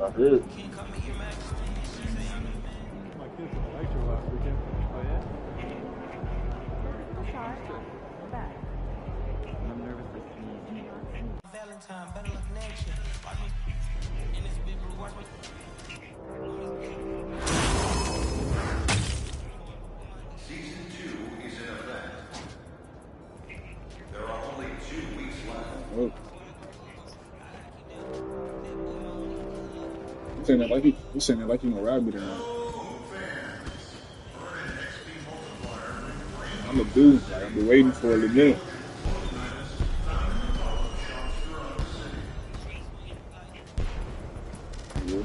I did. My kids were lecture last weekend. Oh yeah? I saw it. Bet. I'm nervous to sneeze. Valentine, better luck next year. Watch me in this big blue, watch me. Season 2 is in effect. There are only 2 weeks left. Oh. You saying that like you gonna ride me there now. I'm a dude, like I've been waiting for a little minute. Yeah.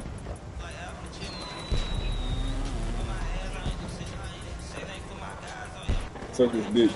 Suck his dick.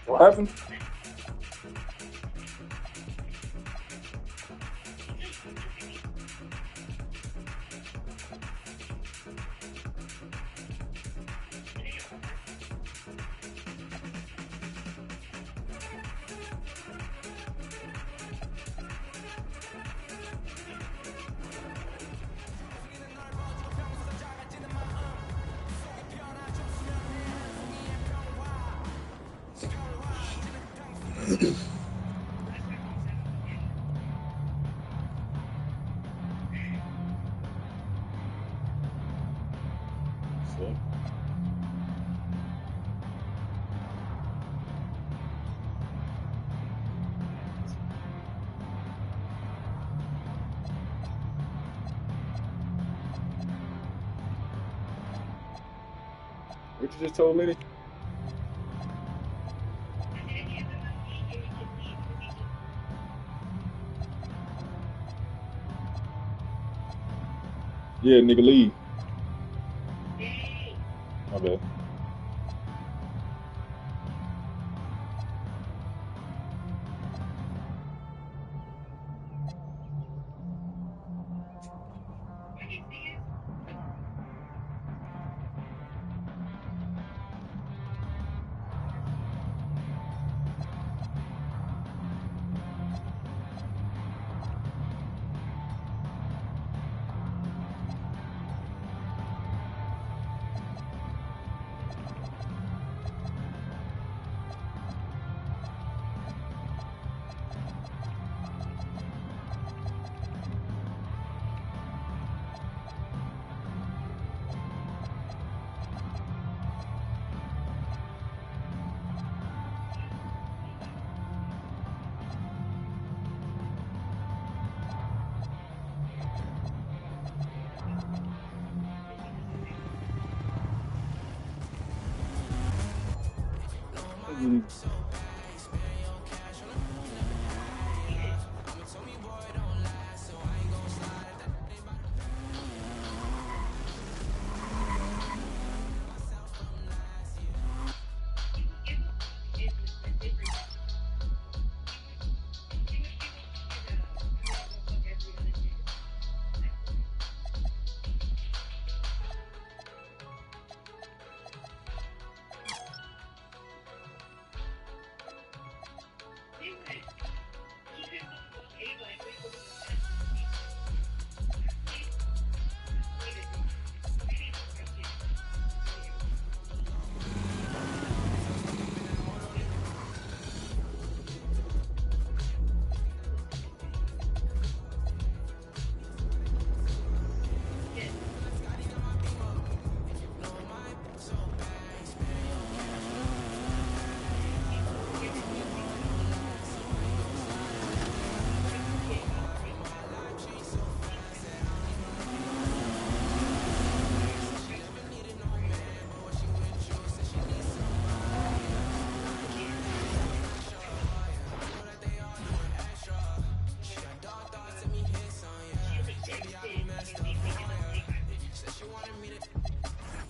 What happened? So, what you just told Liddy? Yeah, nigga, leave. My bad. Mm.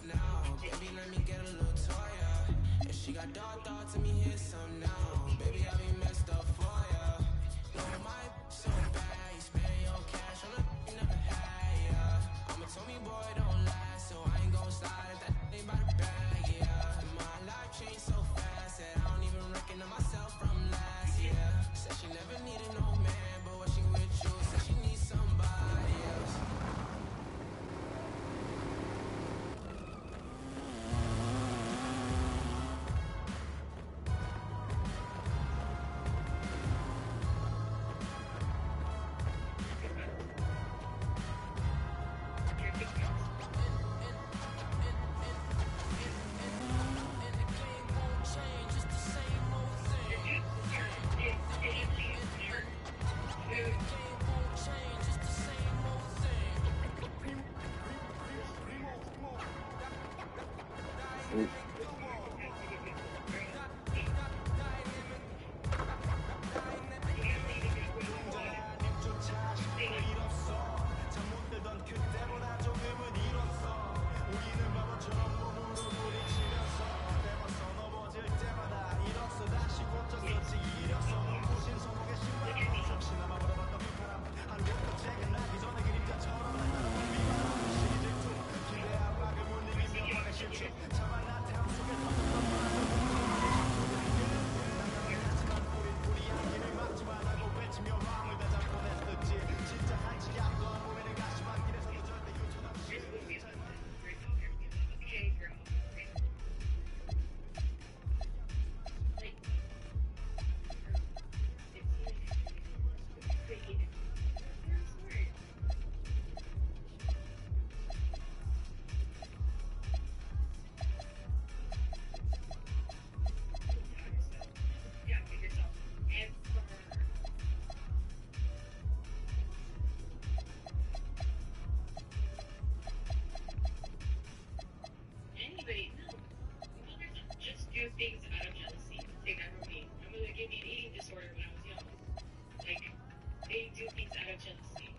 Now, baby, let me get a little toy, yeah. If she got dark thoughts, let me hear some now. Baby, I be messed up for ya. No, my so bad, you spend your cash on a you never had, yeah. I'm a Tommy boy, don't last, so I ain't gon' slide if that ain't by the bag, yeah. My life changed so fast that I don't even recognize myself from last year. Said she never needed no man, but when she with you, said she needs somebody else. Anybody, no. You don't just do things out of jealousy. Take that from me. My mother gave me an eating disorder when I was young. Like, they do things out of jealousy.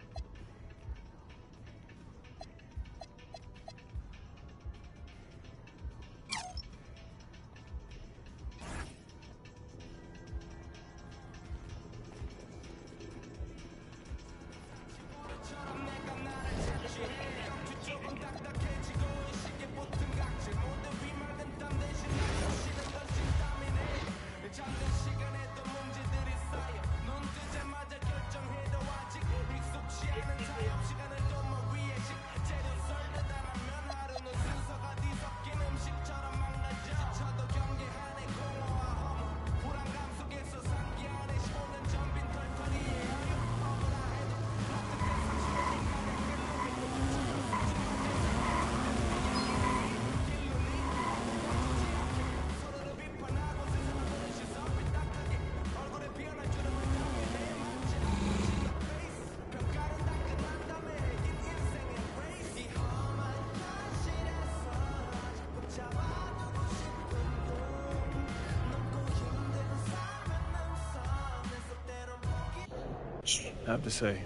I have to say,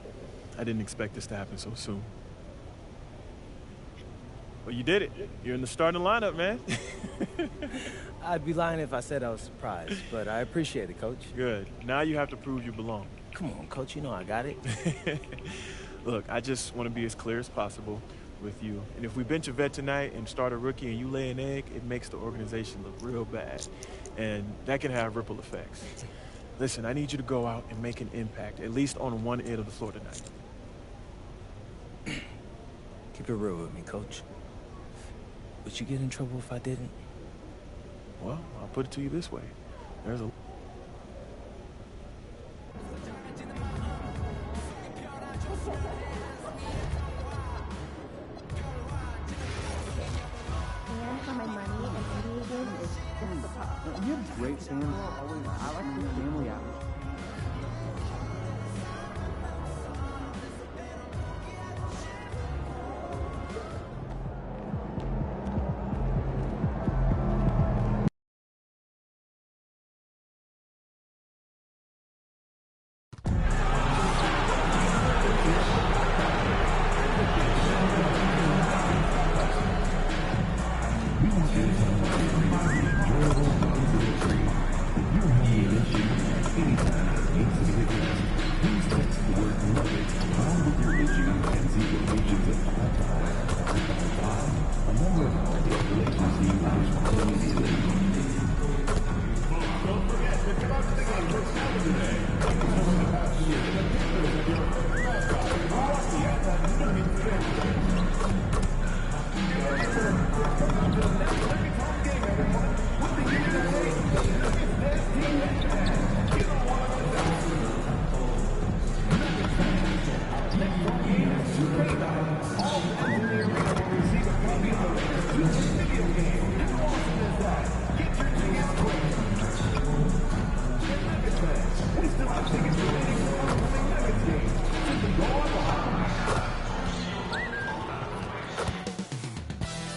I didn't expect this to happen so soon. Well, you did it. You're in the starting lineup, man. I'd be lying if I said I was surprised, but I appreciate it, Coach. Good. Now you have to prove you belong. Come on, Coach, you know I got it. Look, I just want to be as clear as possible with you. And if we bench a vet tonight and start a rookie and you lay an egg, it makes the organization look real bad. And that can have ripple effects. Listen, I need you to go out and make an impact, at least on one end of the floor tonight. Keep it real with me, Coach. Would you get in trouble if I didn't? Well, I'll put it to you this way. There's a... And for my money, an NBA game is just the top. You have great fans. I like the family atmosphere.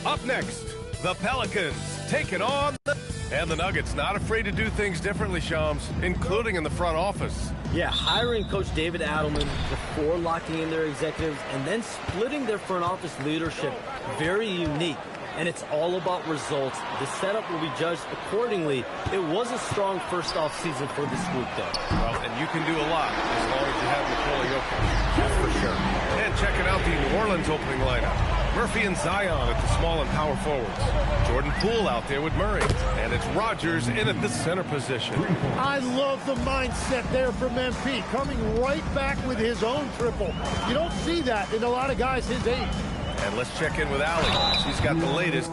Up next, the Pelicans taking on and the Nuggets not afraid to do things differently, Shams, including in the front office. Yeah, hiring Coach David Adelman before locking in their executives and then splitting their front office leadership, very unique. And it's all about results. The setup will be judged accordingly. It was a strong first off season for this group, though. Well, and you can do a lot as long as you have Nikola Jokic. That's for sure. And checking out the New Orleans opening lineup. Murphy and Zion at the small and power forwards. Jordan Poole out there with Murray. And it's Rodgers in at the center position. I love the mindset there from MP, coming right back with his own triple. You don't see that in a lot of guys his age. And let's check in with Allie. She's got the latest.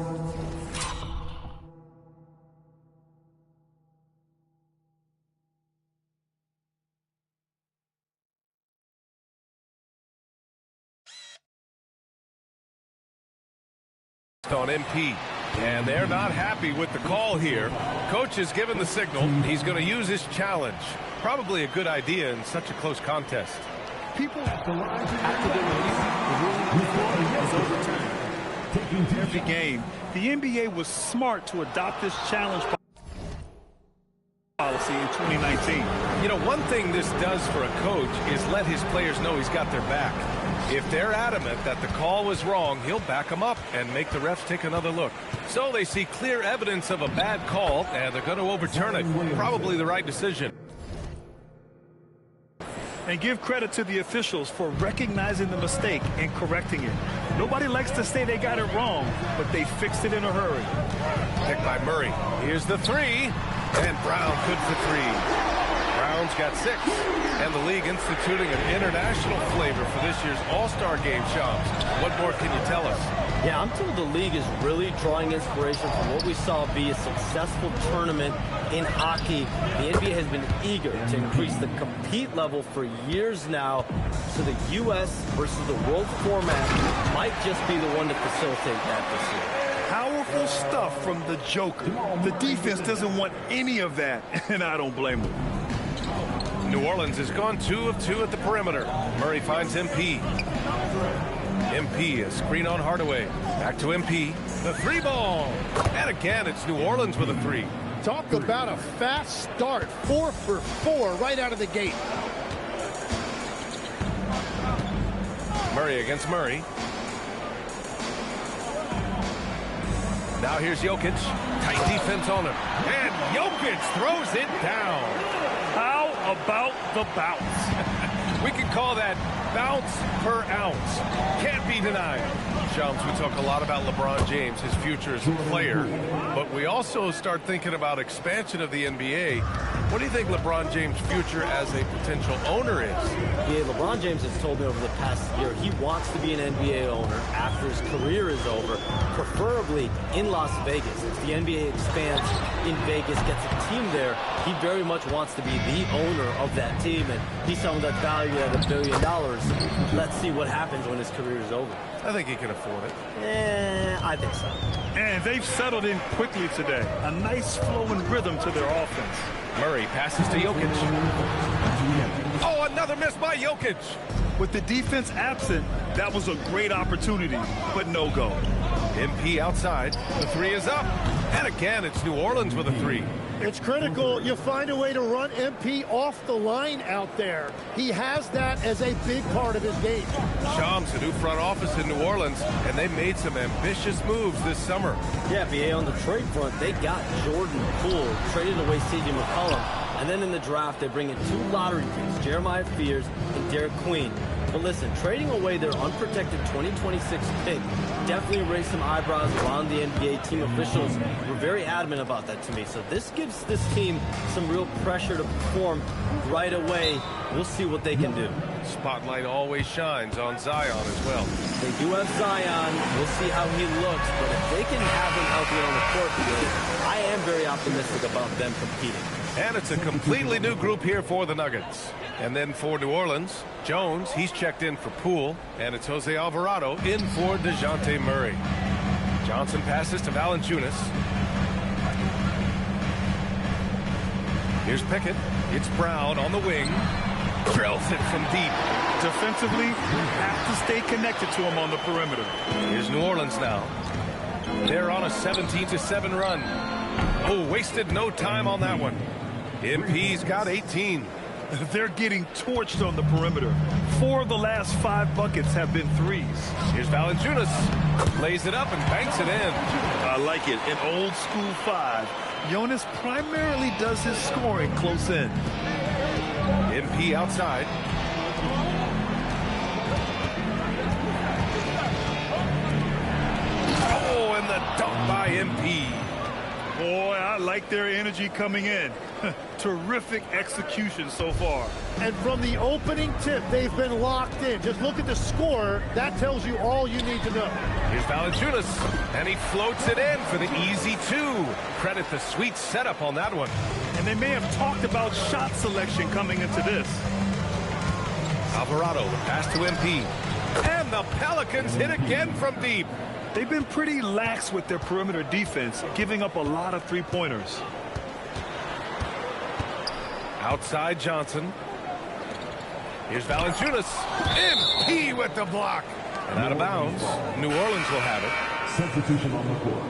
On MP, and they're not happy with the call here. Coach has given the signal. He's going to use his challenge. Probably a good idea in such a close contest. People After the release, the ruling is overturned. Every game, the NBA was smart to adopt this challenge policy in 2019. You know, one thing this does for a coach is let his players know he's got their back. If they're adamant that the call was wrong, he'll back them up and make the refs take another look. So they see clear evidence of a bad call, and they're going to overturn it. Probably the right decision. And give credit to the officials for recognizing the mistake and correcting it. Nobody likes to say they got it wrong, but they fixed it in a hurry. Picked by Murray. Here's the three. And Brown good for three. Brown's got 6. And the league instituting an international flavor for this year's All-Star Game, Shams. What more can you tell us? Yeah, I'm told the league is really drawing inspiration from what we saw be a successful tournament in hockey. The NBA has been eager to increase the compete level for years now, so the U.S. versus the world format might just be the one to facilitate that this year. Powerful stuff from the Joker. The defense doesn't want any of that, and I don't blame them. New Orleans has gone 2 of 2 at the perimeter. Murray finds MP. MP, a screen on Hardaway. Back to MP. The 3-ball. And again, it's New Orleans with a 3. Talk about a fast start. 4 for 4 right out of the gate. Murray against Murray. Now here's Jokic. Tight defense on him. And Jokic throws it down. How about the bounce? We can call that bounce per ounce. Can't be denied. Shams, we talk a lot about LeBron James, his future as a player, but we also start thinking about expansion of the NBA. What do you think LeBron James' future as a potential owner is? Yeah, LeBron James has told me over the past year he wants to be an NBA owner after his career is over, preferably in Las Vegas. If the NBA expands in Vegas, gets a team there, he very much wants to be the owner of that team, and he's someone that's valued at $1 billion. Let's see what happens when his career is over. I think he can afford it. I think so. And they've settled in quickly today. A nice flowing rhythm to their offense. Murray passes to Jokic. Oh, another miss by Jokic. With the defense absent, that was a great opportunity, but no go. MP outside. The 3 is up. And again, it's New Orleans with a 3. It's critical you find a way to run MP off the line out there. He has that as a big part of his game. Shams, a new front office in New Orleans, and they made some ambitious moves this summer. Yeah, BA, on the trade front, they got Jordan Poole, traded away C.J. McCollum, and then in the draft, they bring in 2 lottery picks, Jeremiah Fears and Derek Queen. But listen, trading away their unprotected 2026 pick definitely raised some eyebrows around the NBA. Team officials were very adamant about that to me. So this gives this team some real pressure to perform right away. We'll see what they can do. Spotlight always shines on Zion as well. They do have Zion. We'll see how he looks. But if they can have him healthy on the court today, I am very optimistic about them competing. And it's a completely new group here for the Nuggets. And then for New Orleans, Jones, he's checked in for Poole, and it's Jose Alvarado in for DeJounte Murray. Johnson passes to Valanciunas. Here's Pickett. It's Brown on the wing. Drills it from deep. Defensively, you have to stay connected to him on the perimeter. Here's New Orleans now. They're on a 17-7 run. Oh, wasted no time on that one. MP's got 18. They're getting torched on the perimeter. 4 of the last 5 buckets have been threes. Here's Valanciunas. Lays it up and banks it in. I like it. An old school 5. Jonas primarily does his scoring close in. MP outside. Oh, and the dunk by MP. Boy, I like their energy coming in. Terrific execution so far. And from the opening tip, they've been locked in. Just look at the score. That tells you all you need to know. Here's Valanciunas, and he floats it in for the easy 2. Credit the sweet setup on that one. And they may have talked about shot selection coming into this. Alvarado, the pass to MP. And the Pelicans hit again from deep. They've been pretty lax with their perimeter defense, giving up a lot of three-pointers. Outside Johnson. Here's Valanciunas. MP with the block. And out of bounds. New Orleans will have it. Substitution on the court.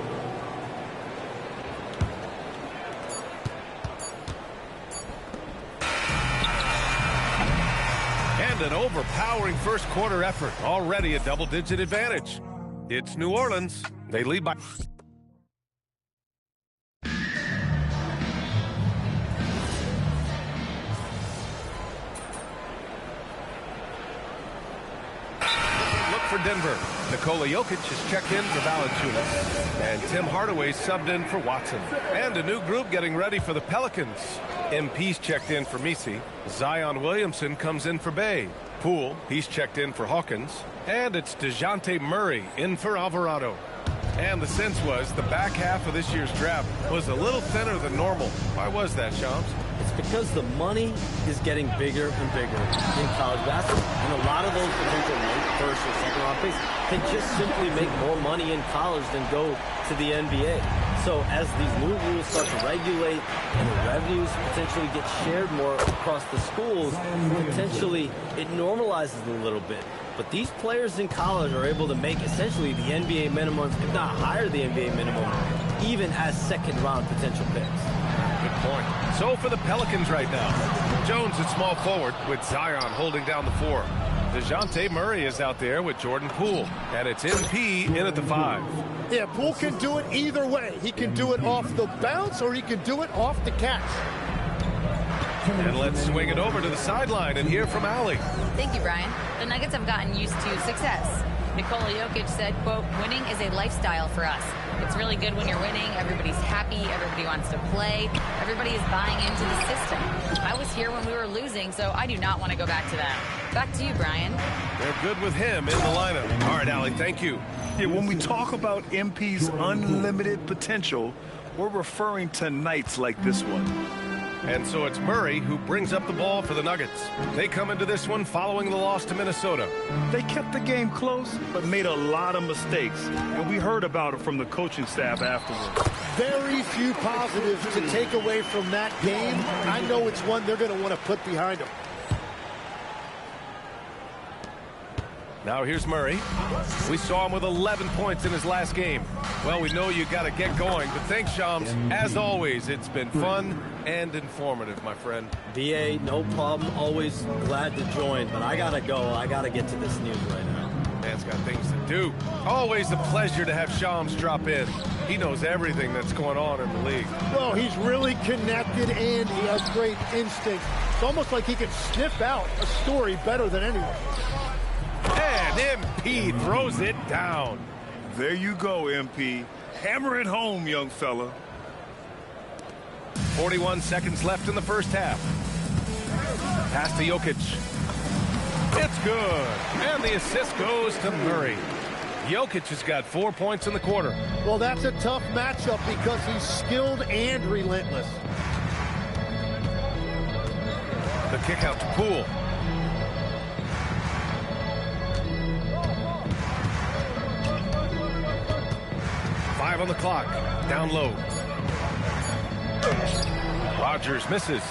And an overpowering first quarter effort. Already a double-digit advantage. It's New Orleans. They lead by... For Denver, Nikola Jokic is checked in for Valanciunas, and Tim Hardaway subbed in for Watson. And a new group getting ready for the Pelicans. MP's checked in for Messi. Zion Williamson comes in for Bay. Poole, he's checked in for Hawkins. And it's DeJounte Murray in for Alvarado. And the sense was the back half of this year's draft was a little thinner than normal. Why was that, Shams? It's because the money is getting bigger and bigger in college basketball. And a lot of those potential first or second round picks can just simply make more money in college than go to the NBA. So as these new rules start to regulate and the revenues potentially get shared more across the schools, potentially it normalizes it a little bit. But these players in college are able to make essentially the NBA minimums, if not higher the NBA minimum, even as second-round potential picks. Good point. So for the Pelicans right now, Jones at small forward with Zion holding down the 4. DeJounte Murray is out there with Jordan Poole, and it's MP in at the 5. Yeah, Poole can do it either way. He can do it off the bounce or he can do it off the catch. And let's swing it over to the sideline and hear from Allie. Thank you, Brian. The Nuggets have gotten used to success. Nikola Jokic said, quote, winning is a lifestyle for us. It's really good when you're winning. Everybody's happy. Everybody wants to play. Everybody is buying into the system. I was here when we were losing, so I do not want to go back to that. Back to you, Brian. They're good with him in the lineup. All right, Allie, thank you. Yeah, when we talk about MP's unlimited potential, we're referring to nights like this one. And so it's Murray who brings up the ball for the Nuggets. They come into this one following the loss to Minnesota. They kept the game close, but made a lot of mistakes. And we heard about it from the coaching staff afterwards. Very few positives to take away from that game. I know it's one they're going to want to put behind them. Now here's Murray. We saw him with 11 points in his last game. Well, we know you got to get going, but thanks, Shams. As always, it's been fun and informative, my friend. BA, no problem. Always glad to join, but I got to go. I got to get to this news right now. Man's got things to do. Always a pleasure to have Shams drop in. He knows everything that's going on in the league. Well, he's really connected and he has great instincts. It's almost like he can sniff out a story better than anyone. And MP throws it down. There you go, MP. Hammer it home, young fella. 41 seconds left in the first half. Pass to Jokic. It's good. And the assist goes to Murray. Jokic has got 4 points in the quarter. Well, that's a tough matchup because he's skilled and relentless. The kick out to Poole. Five on the clock. Down low. Rogers misses.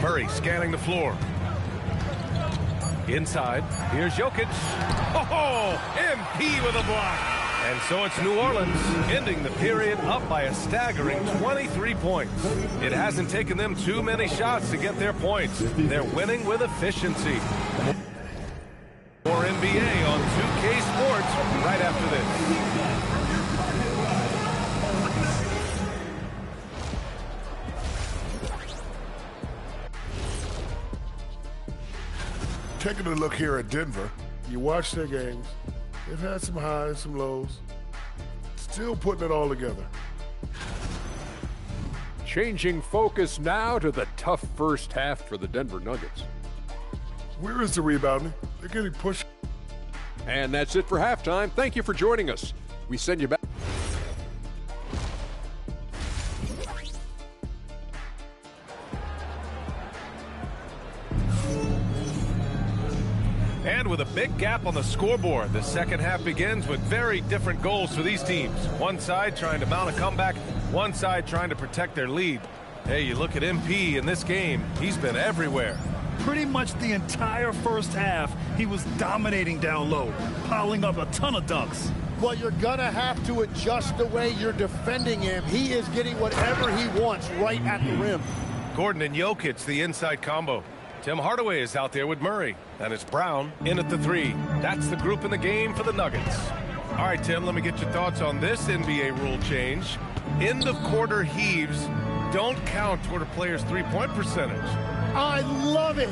Murray scanning the floor. Inside. Here's Jokic. Oh, MP with a block. And so it's New Orleans ending the period up by a staggering 23 points. It hasn't taken them too many shots to get their points. They're winning with efficiency. More NBA on 2K Sports right after this. Taking a look here at Denver, you watch their games. They've had some highs, some lows. Still putting it all together. Changing focus now to the tough first half for the Denver Nuggets. Where is the rebounding? They're getting pushed. And that's it for halftime. Thank you for joining us. We send you back. And with a big gap on the scoreboard, the second half begins with very different goals for these teams. One side trying to mount a comeback, one side trying to protect their lead. Hey, you look at MP in this game, he's been everywhere. Pretty much the entire first half, he was dominating down low, piling up a ton of dunks. Well, you're going to have to adjust the way you're defending him. He is getting whatever he wants right at the rim. Gordon and Jokic, the inside combo. Tim Hardaway is out there with Murray. And it's Brown in at the three. That's the group in the game for the Nuggets. All right, Tim, let me get your thoughts on this NBA rule change. End of quarter heaves don't count toward a player's three-point percentage. I love it.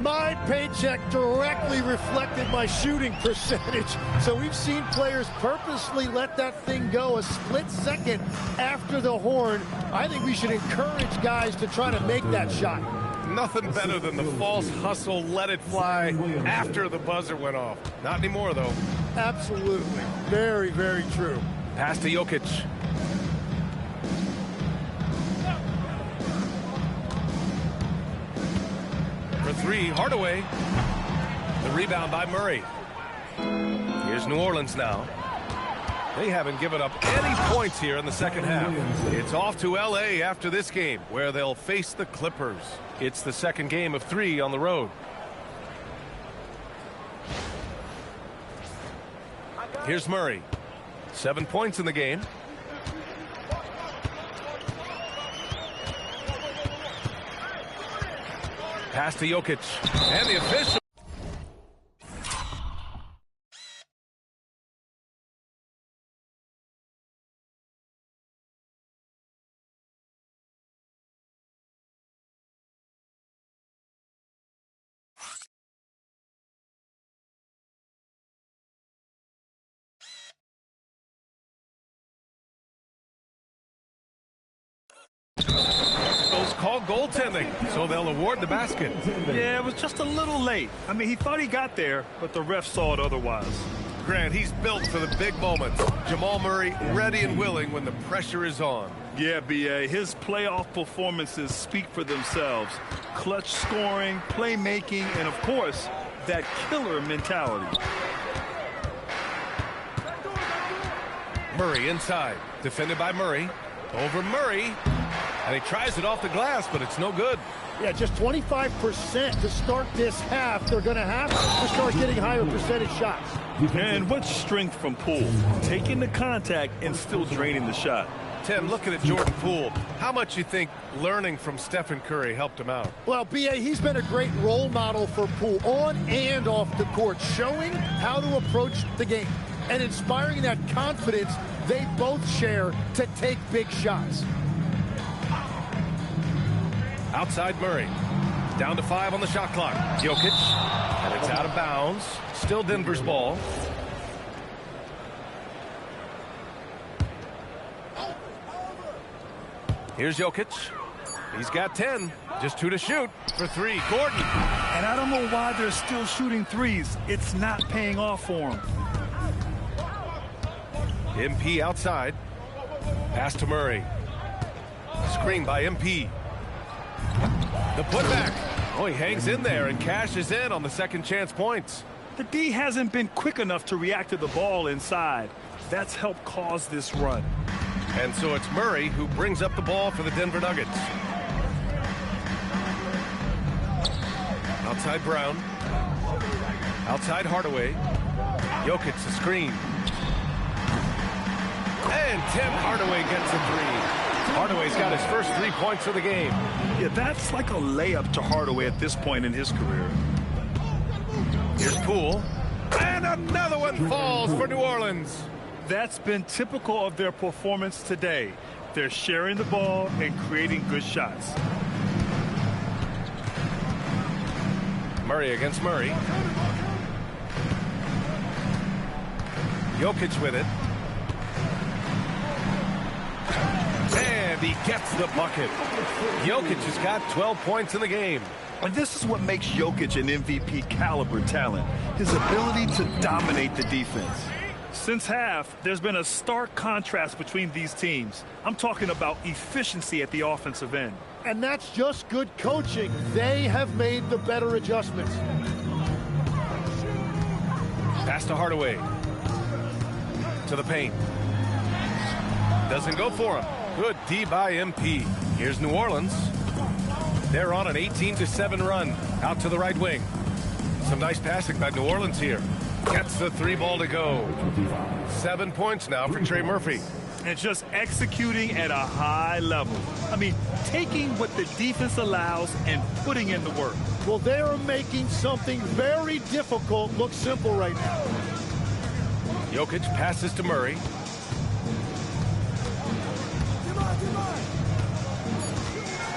My paycheck directly reflected my shooting percentage. So we've seen players purposely let that thing go a split second after the horn. I think we should encourage guys to try to make that shot. Nothing better than the false hustle, let it fly after the buzzer went off. Not anymore, though. Absolutely. Very, very true. Pass to Jokic. For three, Hardaway. The rebound by Murray. Here's New Orleans now. They haven't given up any points here in the second half. It's off to L.A. after this game, where they'll face the Clippers. It's the second game of three on the road. Here's Murray. 7 points in the game. Pass to Jokic. And the official. Called goaltending, so they'll award the basket. Yeah, it was just a little late. I mean, he thought he got there, but the ref saw it otherwise. Grant, he's built for the big moments. Jamal Murray ready and willing when the pressure is on. Yeah, B.A., his playoff performances speak for themselves. Clutch scoring, playmaking, and, of course, that killer mentality. Murray inside, defended by Murray. Over Murray. And he tries it off the glass, but it's no good. Yeah, just 25% to start this half. They're going to have to start getting higher percentage shots. And what strength from Poole, taking the contact and still draining the shot. Tim, looking at Jordan Poole, how much you think learning from Stephen Curry helped him out? Well, B.A., he's been a great role model for Poole on and off the court, showing how to approach the game and inspiring that confidence they both share to take big shots. Outside Murray. Down to 5 on the shot clock. Jokic. And it's out of bounds. Still Denver's ball. Here's Jokic. He's got 10. Just 2 to shoot for 3. Gordon. And I don't know why they're still shooting threes. It's not paying off for them. MP outside. Pass to Murray. Screen by MP. The putback. Oh, he hangs in there and cashes in on the second chance points. The D hasn't been quick enough to react to the ball inside. That's helped cause this run. And so it's Murray who brings up the ball for the Denver Nuggets. Outside Brown. Outside Hardaway. Jokic the screen. And Tim Hardaway gets a 3. Hardaway's got his first 3 points of the game. Yeah, that's like a layup to Hardaway at this point in his career. Here's Poole. And another one falls for New Orleans. That's been typical of their performance today. They're sharing the ball and creating good shots. Murray against Murray. Jokic with it. And he gets the bucket. Jokic has got 12 points in the game. And this is what makes Jokic an MVP caliber talent. His ability to dominate the defense. Since half, there's been a stark contrast between these teams. I'm talking about efficiency at the offensive end. And that's just good coaching. They have made the better adjustments. Pass to Hardaway. To the paint. Doesn't go for him. Good D by MP. Here's New Orleans. They're on an 18-7 run. Out to the right wing. Some nice passing by New Orleans here. Gets the 3 ball to go. 7 points now for Trey Murphy. And just executing at a high level. I mean, taking what the defense allows and putting in the work. Well, they are making something very difficult look simple right now. Jokic passes to Murray.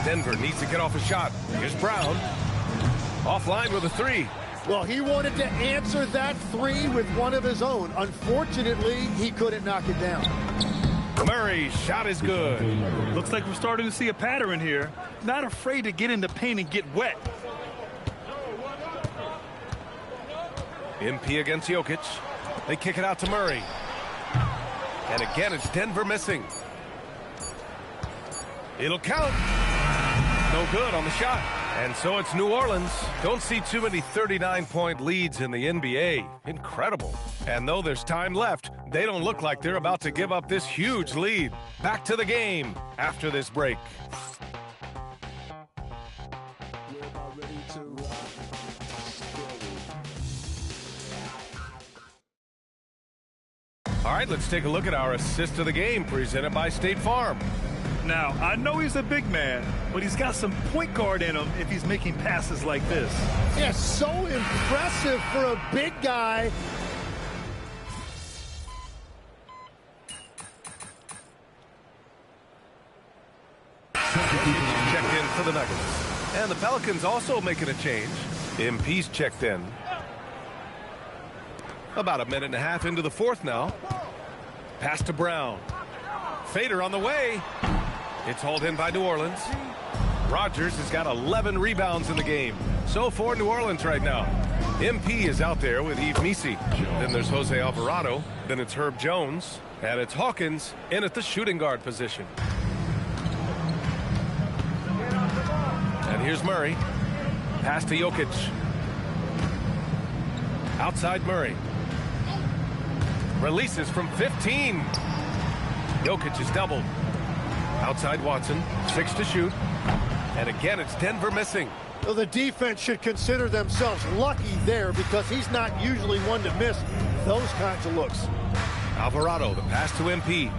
Denver needs to get off a shot. Here's Brown. Offline with a 3. Well, he wanted to answer that 3 with one of his own. Unfortunately, he couldn't knock it down. Murray's shot is good. Looks like we're starting to see a pattern here. Not afraid to get in the paint and get wet. MP against Jokic. They kick it out to Murray. And again, it's Denver missing. It'll count. No good on the shot. And so it's New Orleans. Don't see too many 39-point leads in the NBA. Incredible. And though there's time left, they don't look like they're about to give up this huge lead. Back to the game after this break. All right, let's take a look at our assist of the game presented by State Farm. Now, I know he's a big man, but he's got some point guard in him if he's making passes like this. Yeah, so impressive for a big guy. Checked in for the Nuggets. And the Pelicans also making a change. MP's checked in. About a minute and a half into the 4th now. Pass to Brown. Fader on the way. It's hauled in by New Orleans. Rodgers has got 11 rebounds in the game. So for New Orleans right now. MP is out there with Yves Missi. Then there's Jose Alvarado. Then it's Herb Jones. And it's Hawkins in at the shooting guard position. And here's Murray. Pass to Jokic. Outside Murray. Releases from 15. Jokic is doubled. Outside Watson. 6 to shoot. And again, it's Denver missing. So the defense should consider themselves lucky there because he's not usually one to miss those kinds of looks. Alvarado, the pass to MP.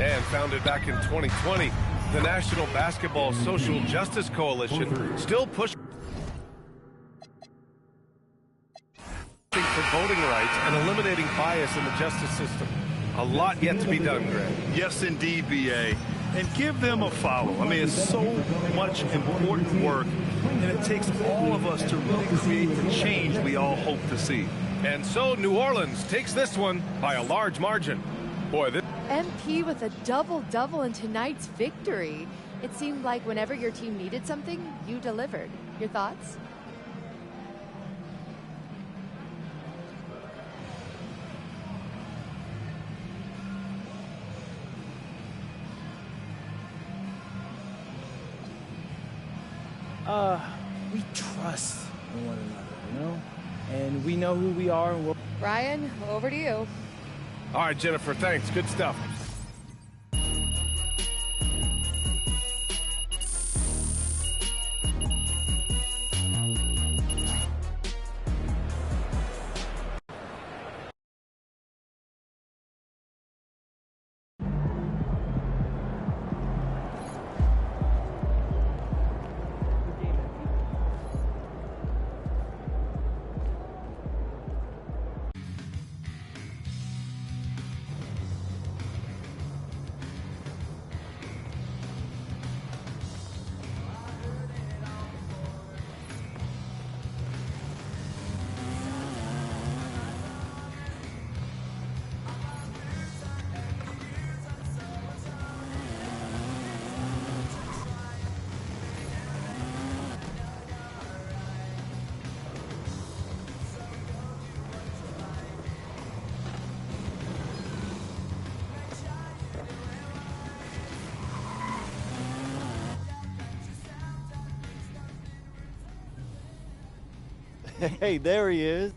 And founded back in 2020, the National Basketball Social Justice Coalition still pushing for voting rights and eliminating bias in the justice system. A lot yet to be done, Greg. Yes, indeed, BA. And give them a follow. I mean, it's so much important work, and it takes all of us to really create the change we all hope to see. And so New Orleans takes this one by a large margin. Boy, this... MP with a double-double in tonight's victory. It seemed like whenever your team needed something, you delivered. Your thoughts? We trust in one another, you know? And we know who we are and what... Ryan, over to you. All right, Jennifer, thanks. Good stuff. Hey, there he is.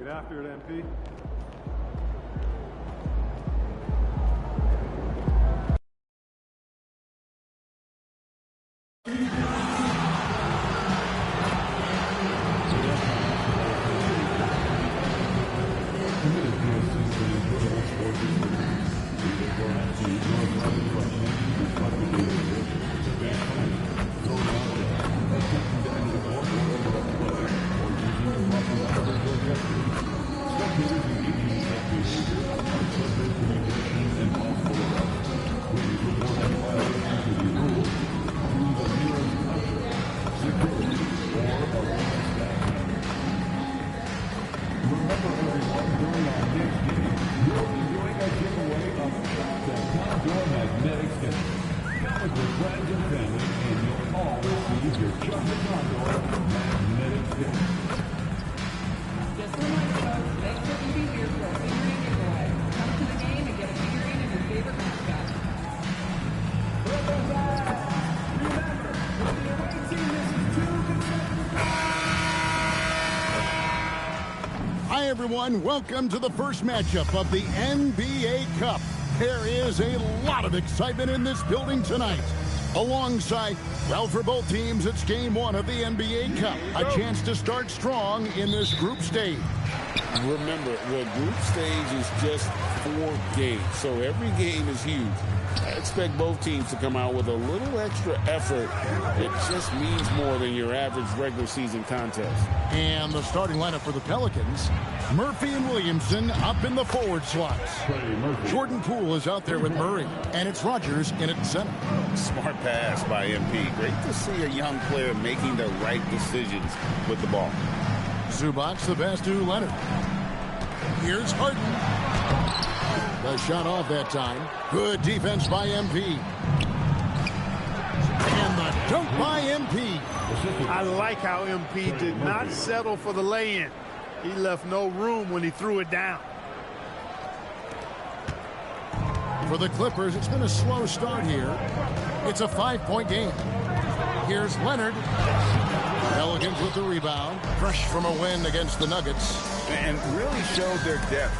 Get after it, MP. Hi, everyone. Welcome to the first matchup of the NBA Cup. There is a lot of excitement in this building tonight. Alongside, well, for both teams, it's game one of the NBA Cup. A chance to start strong in this group stage. Remember, the group stage is just 4 games, so every game is huge. I expect both teams to come out with a little extra effort. It just means more than your average regular season contest. And the starting lineup for the Pelicans, Murphy and Williamson up in the forward slots. Jordan Poole is out there with Murray, and it's Rodgers in at center. Smart pass by MP. Great to see a young player making the right decisions with the ball. Zubac the pass to Leonard. Here's Harden. The shot off that time. Good defense by MP. And the dunk by MP. I like how MP did not settle for the lay-in. He left no room when he threw it down. For the Clippers, it's been a slow start here. It's a 5-point game. Here's Leonard. Pelicans with the rebound. Fresh from a win against the Nuggets. And really showed their depth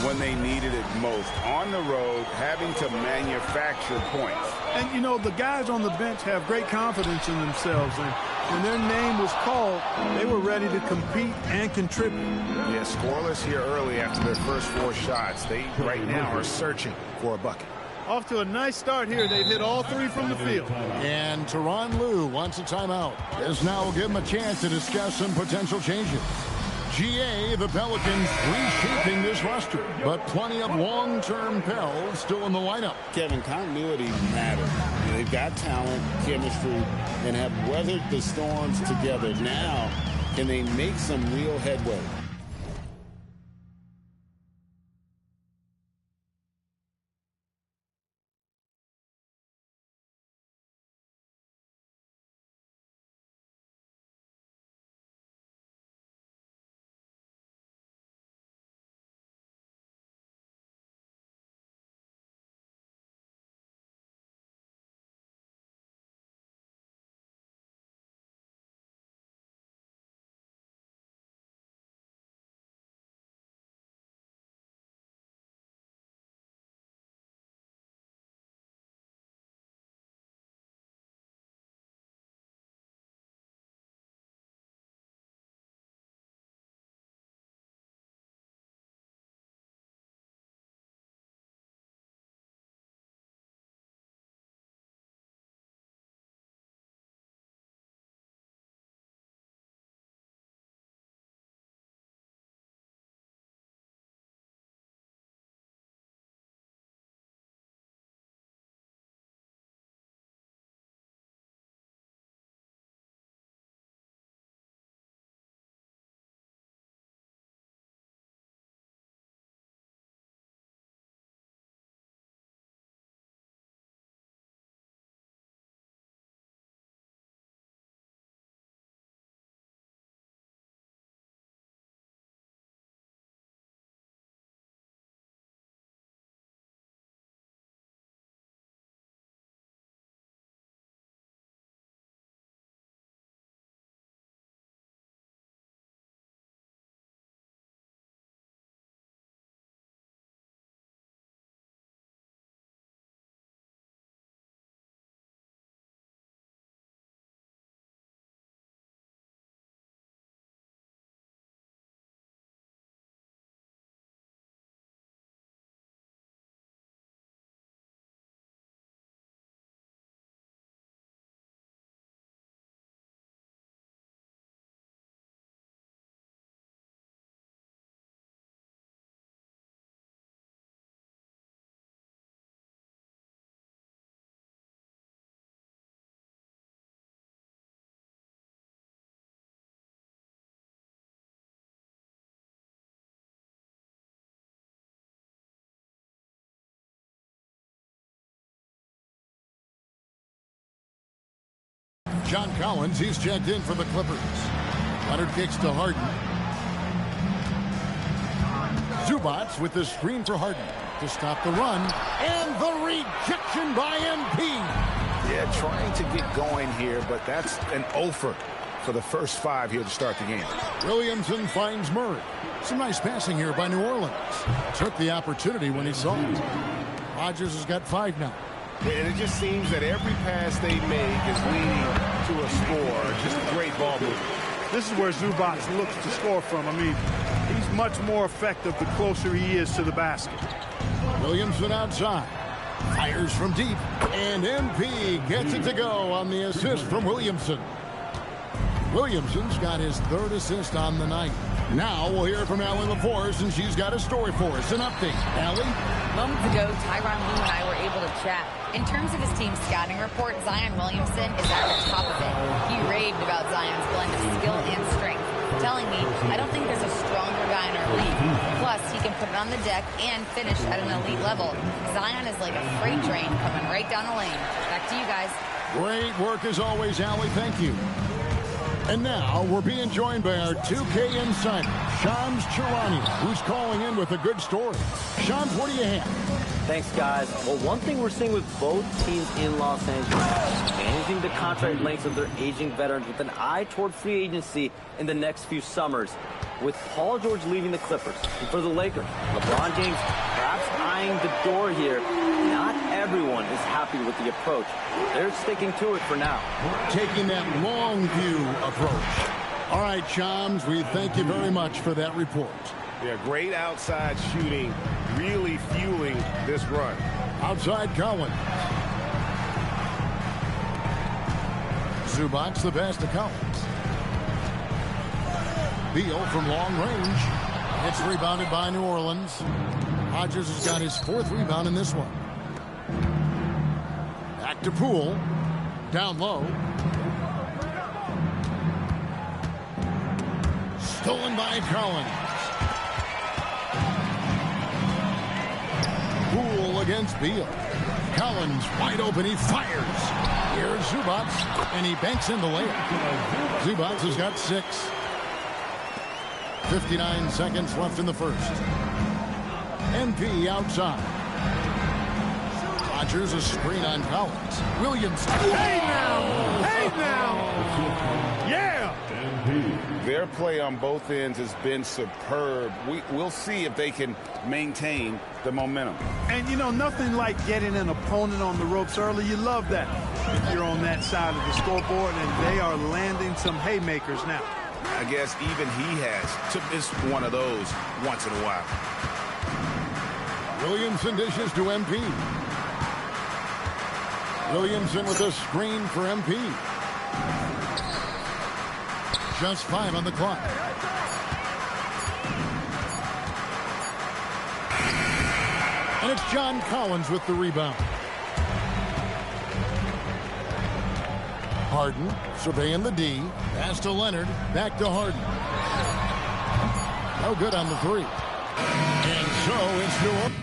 when they needed it most. On the road, having to manufacture points. And, you know, the guys on the bench have great confidence in themselves. And when their name was called, they were ready to compete and contribute. Yeah, scoreless here early after their first 4 shots. They right now are searching for a bucket. Off to a nice start here. They've hit all 3 from the field. And Tyronn Lue wants a timeout. This now will give him a chance to discuss some potential changes. GA, the Pelicans reshaping this roster, but plenty of long-term Pels still in the lineup. Kevin, continuity matters. They've got talent, chemistry, and have weathered the storms together. Now, can they make some real headway? John Collins, he's checked in for the Clippers. Leonard kicks to Harden. Zubac with the screen for Harden to stop the run. And the rejection by MP. Yeah, trying to get going here, but that's an offer for the first 5 here to start the game. Williamson finds Murray. Some nice passing here by New Orleans. Took the opportunity when he saw it. Rodgers has got 5 now. And it just seems that every pass they make is leading to a score. Just great ball movement. This is where Zubac looks to score from. I mean, he's much more effective the closer he is to the basket. Williamson outside. Fires from deep. And MP gets it to go on the assist from Williamson. Williamson's got his 3rd assist on the night. Now we'll hear from Allie LaForce, and she's got a story for us. An update. Allie? Moments ago, Tyronn Lue and I were able to chat. In terms of his team's scouting report, Zion Williamson is at the top of it. He raved about Zion's blend of skill and strength, telling me, I don't think there's a stronger guy in our league. Plus, he can put it on the deck and finish at an elite level. Zion is like a freight train coming right down the lane. Back to you guys. Great work as always, Allie. Thank you. And now we're being joined by our 2K insider, Shams Charania, who's calling in with a good story. Shams, what do you have? Thanks, guys. Well, one thing we're seeing with both teams in Los Angeles, managing the contract lengths of their aging veterans with an eye toward free agency in the next few summers. With Paul George leaving the Clippers, and for the Lakers, LeBron James perhaps eyeing the door here. Not everyone is happy with the approach. They're sticking to it for now. Taking that long view approach. All right, Shams, we thank you very much for that report. Yeah, great outside shooting, really fueling this run. Outside Collins. Zubac the pass to Collins. Beal from long range. It's rebounded by New Orleans. Rodgers has got his 4th rebound in this one. Back to Poole. Down low. Stolen by Collins. Poole against Beal. Collins wide open. He fires. Here's Zubac. And he banks in the layup. Zubac has got 6. 59 seconds left in the first. MP outside. Rodgers a screen on Collins. Williamson. Hey now! Hey now! Yeah! Their play on both ends has been superb. We'll see if they can maintain the momentum. And, you know, nothing like getting an opponent on the ropes early. You love that if you're on that side of the scoreboard, and they are landing some haymakers now. I guess even he has to miss one of those once in a while. Williamson dishes to MP. Williamson with a screen for MP. Just 5 on the clock. And it's John Collins with the rebound. Harden surveying the D. Pass to Leonard. Back to Harden. No good on the 3. And so it's New Orleans.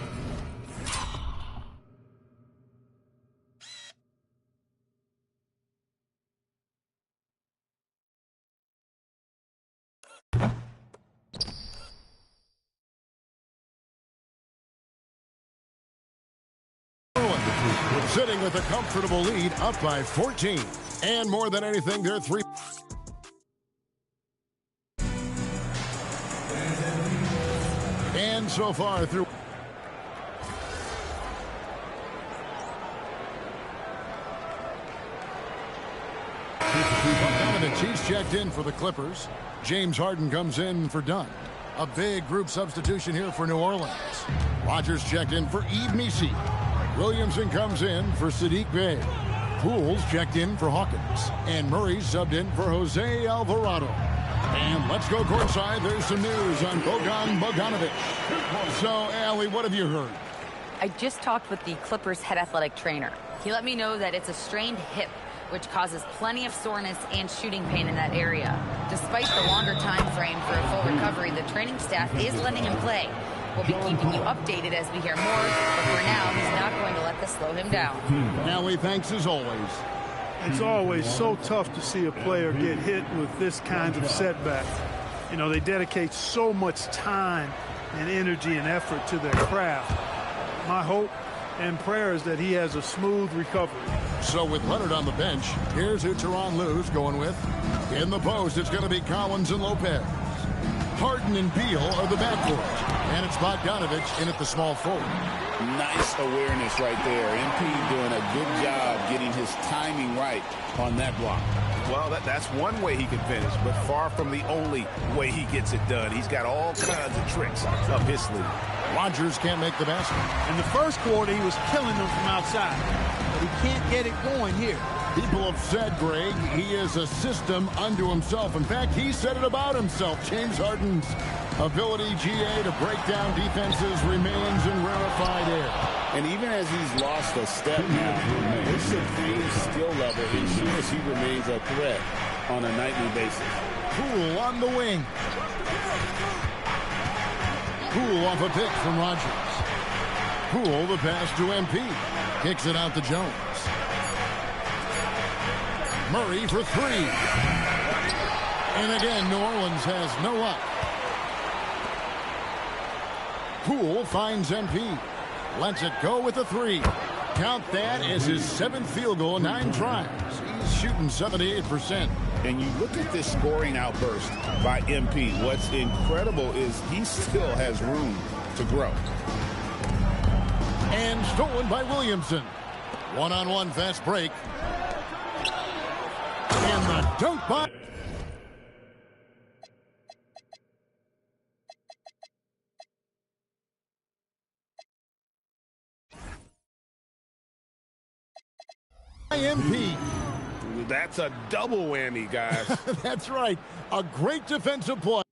Sitting with a comfortable lead, up by 14. And more than anything, they're 3. And so far through. Bogdanovich, he's checked in for the Clippers. James Harden comes in for Dunn. A big group substitution here for New Orleans. Rodgers checked in for Yves Missi. Williamson comes in for Sadiq Bey. Poole's checked in for Hawkins. And Murray subbed in for Jose Alvarado. And let's go courtside. There's some news on Bojan Bogdanovic. So, Allie, what have you heard? I just talked with the Clippers head athletic trainer. He let me know that it's a strained hip, which causes plenty of soreness and shooting pain in that area. Despite the longer time frame for a full recovery, the training staff is letting him play. We'll be keeping you updated as we hear more, but for now, he's not going to let this slow him down. Allie, thanks as always. It's always so tough to see a player get hit with this kind of setback. You know, they dedicate so much time and energy and effort to their craft. My hope and prayer is that he has a smooth recovery. So with Leonard on the bench, here's who Tyronn Lue's going with. In the post, it's going to be Collins and Lopez. Harden and Beal are the backcourt. And it's Bogdanovich in at the small forward. Nice awareness right there. MP doing a good job getting his timing right on that block. Well, that's one way he can finish, but far from the only way he gets it done. He's got all kinds of tricks up his sleeve. Rodgers can't make the basket. In the first quarter, he was killing them from outside. But he can't get it going here. People have said, Greg, he is a system unto himself. In fact, he said it about himself. James Harden's ability, GA, to break down defenses remains in rarefied air. And even as he's lost a step now, his supreme skill level ensures he remains a threat on a nightly basis. Poole on the wing. Poole off a pick from Rodgers. Poole the pass to MP. Kicks it out to Jones. Murray for three. And again, New Orleans has no luck. Poole finds MP. Lets it go with a three. Count that as his 7th field goal in 9 tries. He's shooting 78%. And you look at this scoring outburst by MP. What's incredible is he still has room to grow. And stolen by Williamson. One-on-one fast break. And the dunk by... MP. That's a double whammy, guys. That's right. A great defensive play.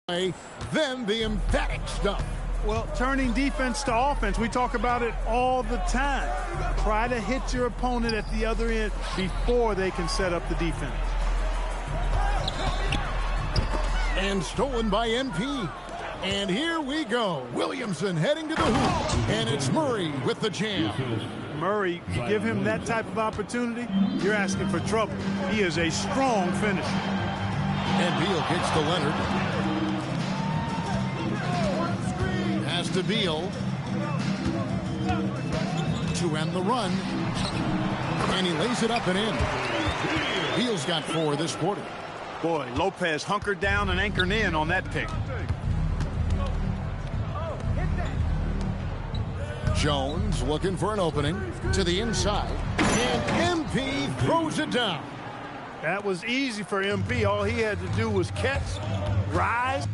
Then the emphatic stuff. Well, turning defense to offense, we talk about it all the time. Try to hit your opponent at the other end before they can set up the defense. And stolen by MP. And here we go. Williamson heading to the hoop. And it's Murray with the jam. Murray, you give him that type of opportunity, you're asking for trouble. He is a strong finisher. And Beal kicks to Leonard. Pass to Beal. To end the run. And he lays it up and in. Beal's got 4 this quarter. Boy, Lopez hunkered down and anchored in on that pick. Jones looking for an opening to the inside. And MP throws it down. That was easy for MP. All he had to do was catch, rise.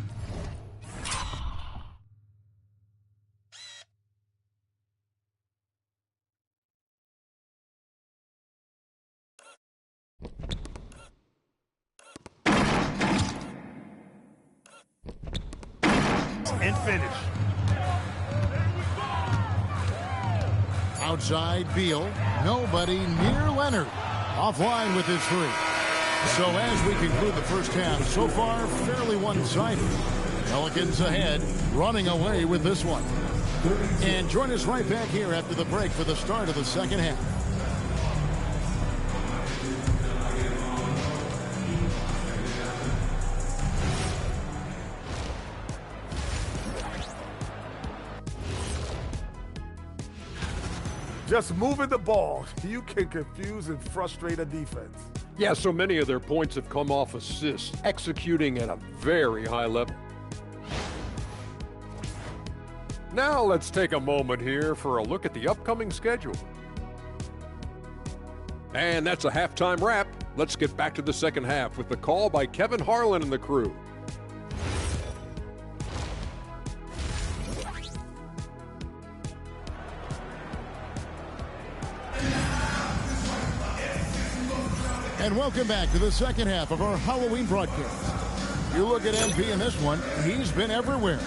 And finish. Outside Beal. Nobody near Leonard. Offline with his 3. So as we conclude the first half, so far fairly one-sided. Pelicans ahead, running away with this one. And join us right back here after the break for the start of the second half. Just moving the ball, you can confuse and frustrate a defense. Yeah, so many of their points have come off assists, executing at a very high level. Now let's take a moment here for a look at the upcoming schedule. And that's a halftime wrap. Let's get back to the second half with the call by Kevin Harlan and the crew. And welcome back to the second half of our Halloween broadcast. You look at MP in this one, he's been everywhere.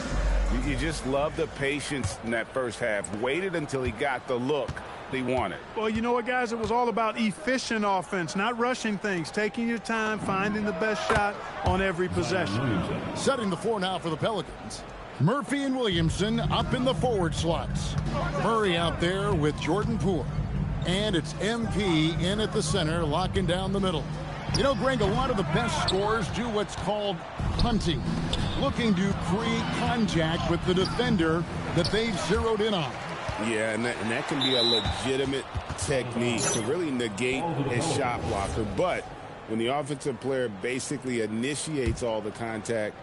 You just love the patience in that first half. Waited until he got the look he wanted. Well, you know what, guys? It was all about efficient offense, not rushing things, taking your time, finding the best shot on every possession. Setting the floor now for the Pelicans. Murphy and Williamson up in the forward slots. Murray out there with Jordan Poole. And it's MP in at the center, locking down the middle. You know, Greg, a lot of the best scorers do what's called hunting, looking to create contact with the defender that they've zeroed in on. Yeah, and that can be a legitimate technique to really negate a shot blocker. But when the offensive player basically initiates all the contact,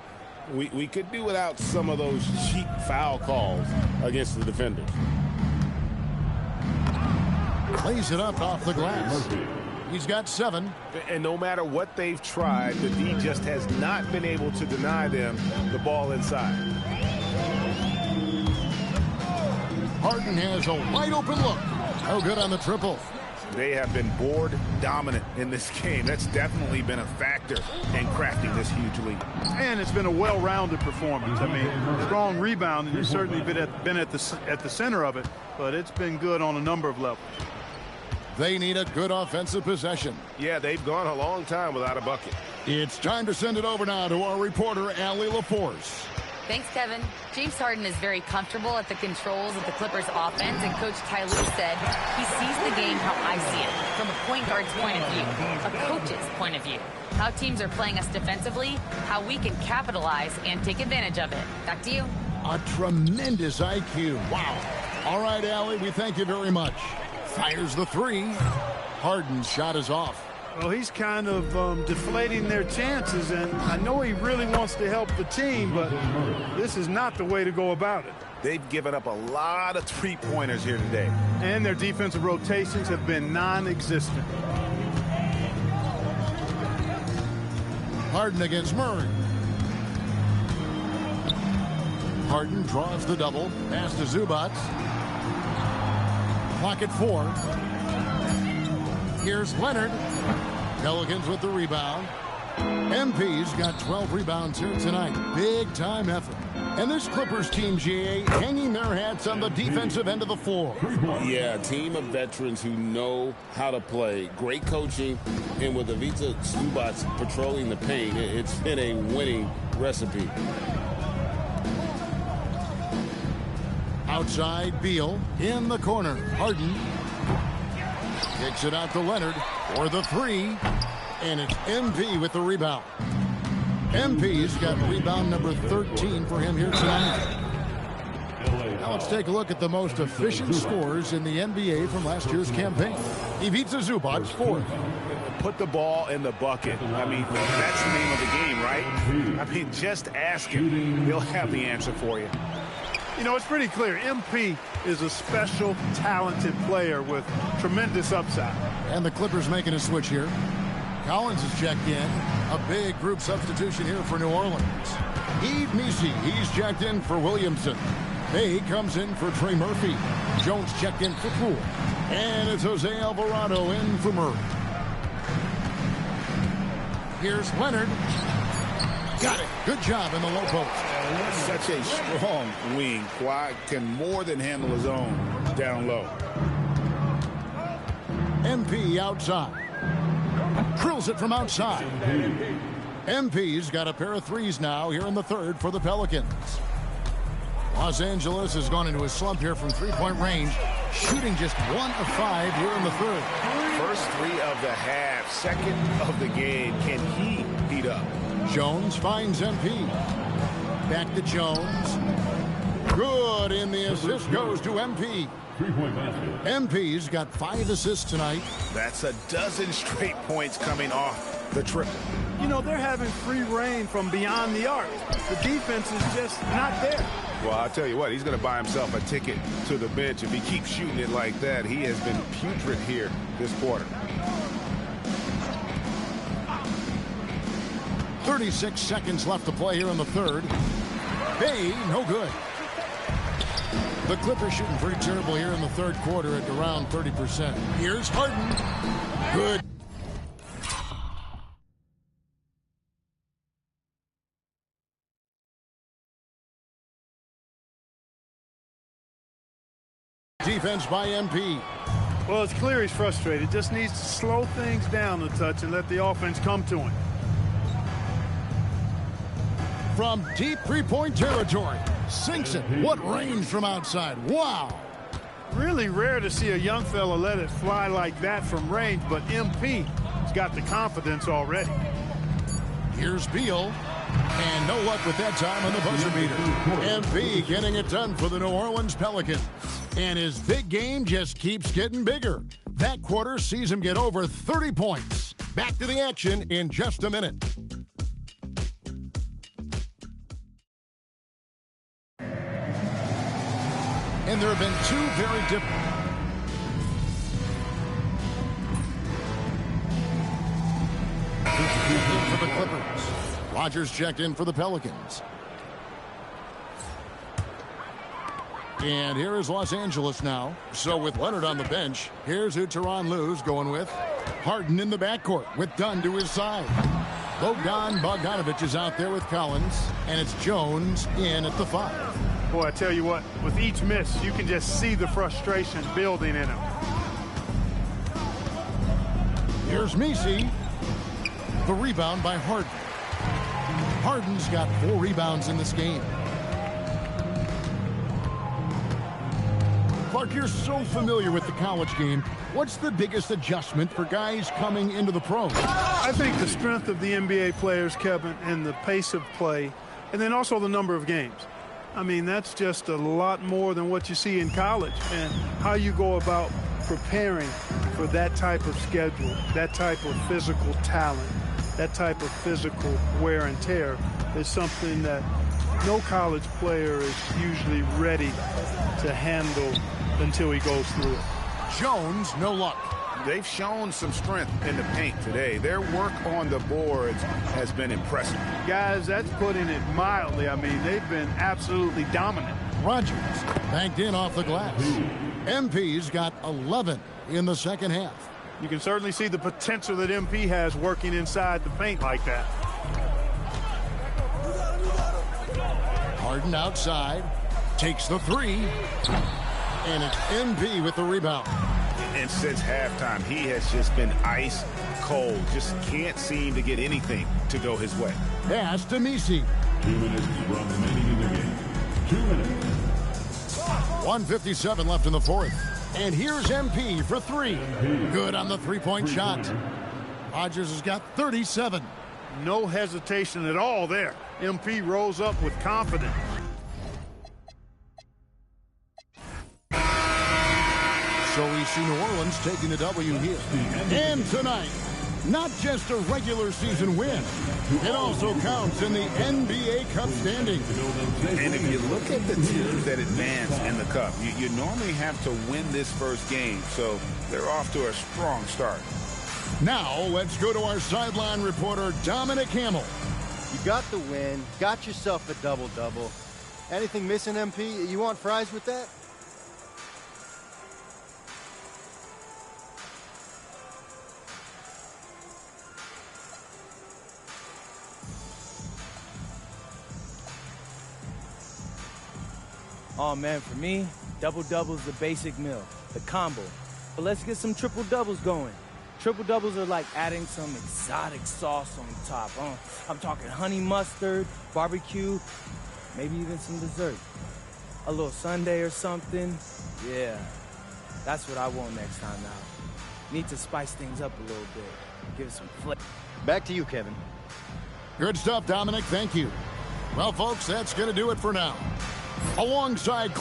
we could do without some of those cheap foul calls against the defenders. Plays it up off the glass. He's got 7. And no matter what they've tried, the D just has not been able to deny them the ball inside. Harden has a wide open look. No good on the triple. They have been board dominant in this game. That's definitely been a factor in crafting this huge lead. And it's been a well-rounded performance. I mean, strong rebound, and you've certainly been at the center of it, but it's been good on a number of levels. They need a good offensive possession. Yeah, they've gone a long time without a bucket. It's time to send it over now to our reporter, Allie LaForce. Thanks, Kevin. James Harden is very comfortable at the controls of the Clippers offense, and Coach Ty Lue said he sees the game how I see it, from a point guard's point of view, a coach's point of view. How teams are playing us defensively, how we can capitalize and take advantage of it. Back to you. A tremendous IQ. Wow. All right, Allie, we thank you very much. Fires the 3. Harden's shot is off. Well, he's kind of deflating their chances, and I know he really wants to help the team, but this is not the way to go about it. They've given up a lot of three-pointers here today. And their defensive rotations have been non-existent. Harden against Murray. Harden draws the double. Pass to Zubac. Clock at 4. Here's Leonard. Pelicans with the rebound. MP's got 12 rebounds here tonight. Big time effort. And this Clippers team, GA, hanging their hats on the defensive end of the floor. Yeah, a team of veterans who know how to play. Great coaching. And with Ivica Zubac patrolling the paint, it's been a winning recipe. Outside, Beal in the corner. Harden kicks it out to Leonard for the three. And it's MP with the rebound. MP's got rebound number 13 for him here tonight. Now let's take a look at the most efficient scorers in the NBA from last year's campaign. Ivica Zubac, fourth. Put the ball in the bucket. I mean, that's the name of the game, right? I mean, just ask him. He'll have the answer for you. You know, it's pretty clear. MP is a special, talented player with tremendous upside. And the Clippers making a switch here. Collins is checked in. A big group substitution here for New Orleans. Yves Missi, he's checked in for Williamson. Hay comes in for Trey Murphy. Jones checked in for Poole. And it's Jose Alvarado in for Murray. Here's Leonard. Got it. Good job in the low post. Such a strong wing. Kawhi can more than handle his own down low. MP outside. Drills it from outside. MP's got a pair of threes now here in the third for the Pelicans. Los Angeles has gone into a slump here from three-point range, shooting just 1 of 5 here in the third. First three of the half, second of the game. Can he heat up? Jones finds MP. Back to Jones. Good, and the assist goes to MP. MP's got 5 assists tonight. That's a dozen straight points coming off the triple. You know, they're having free reign from beyond the arc. The defense is just not there. Well, I'll tell you what, he's going to buy himself a ticket to the bench. If he keeps shooting it like that, he has been putrid here this quarter. 36 seconds left to play here in the third. Bay, no good. The Clippers shooting pretty terrible here in the third quarter at around 30%. Here's Harden. Good. Defense by MP. Well, it's clear he's frustrated. Just needs to slow things down a touch and let the offense come to him. From deep three-point territory. Sinks it. What range from outside. Wow. Really rare to see a young fella let it fly like that from range, but MP's got the confidence already. Here's Beal. And no luck with that time on the buzzer beater. MP getting it done for the New Orleans Pelicans. And his big game just keeps getting bigger. That quarter sees him get over 30 points. Back to the action in just a minute. And there have been two very different. For the Clippers. Rodgers checked in for the Pelicans. And here is Los Angeles now. So with Leonard on the bench, here's who Tyronn Lue's going with. Harden in the backcourt with Dunn to his side. Bogdan Bogdanovic is out there with Collins. And it's Jones in at the 5. Boy, I tell you what, with each miss, you can just see the frustration building in him. Here's Missi. The rebound by Harden. Harden's got 4 rebounds in this game. Clark, you're so familiar with the college game. What's the biggest adjustment for guys coming into the pros? I think the strength of the NBA players, Kevin, and the pace of play, and then also the number of games. I mean, that's just a lot more than what you see in college, and how you go about preparing for that type of schedule, that type of physical talent, that type of physical wear and tear is something that no college player is usually ready to handle until he goes through it. Jones, no luck. They've shown some strength in the paint today. Their work on the boards has been impressive. Guys, that's putting it mildly. I mean, they've been absolutely dominant. Rodgers banked in off the glass. MP's got 11 in the second half. You can certainly see the potential that MP has working inside the paint like that. Harden outside, takes the three, and it's MP with the rebound. And since halftime, he has just been ice cold. Just can't seem to get anything to go his way. Pass to Misi. 2 minutes remaining in the game. 2 minutes. 1:57 left in the fourth. And here's MP for three. Good on the three-point shot. Rodgers has got 37. No hesitation at all there. MP rose up with confidence. So we see New Orleans taking the W here. And tonight, not just a regular season win, it also counts in the NBA Cup standings. And if you look at the teams that advance in the Cup, you normally have to win this first game, so they're off to a strong start. Now, let's go to our sideline reporter, Dominic Hamill. You got the win, got yourself a double-double. Anything missing, MP? You want fries with that? Oh man, for me, double-double's the basic meal, the combo. But let's get some triple-doubles going. Triple-doubles are like adding some exotic sauce on top. I'm talking honey mustard, barbecue, maybe even some dessert. A little sundae or something. Yeah, that's what I want next time out. Need to spice things up a little bit. Give it some flavor. Back to you, Kevin. Good stuff, Dominic. Thank you. Well, folks, that's going to do it for now. Alongside...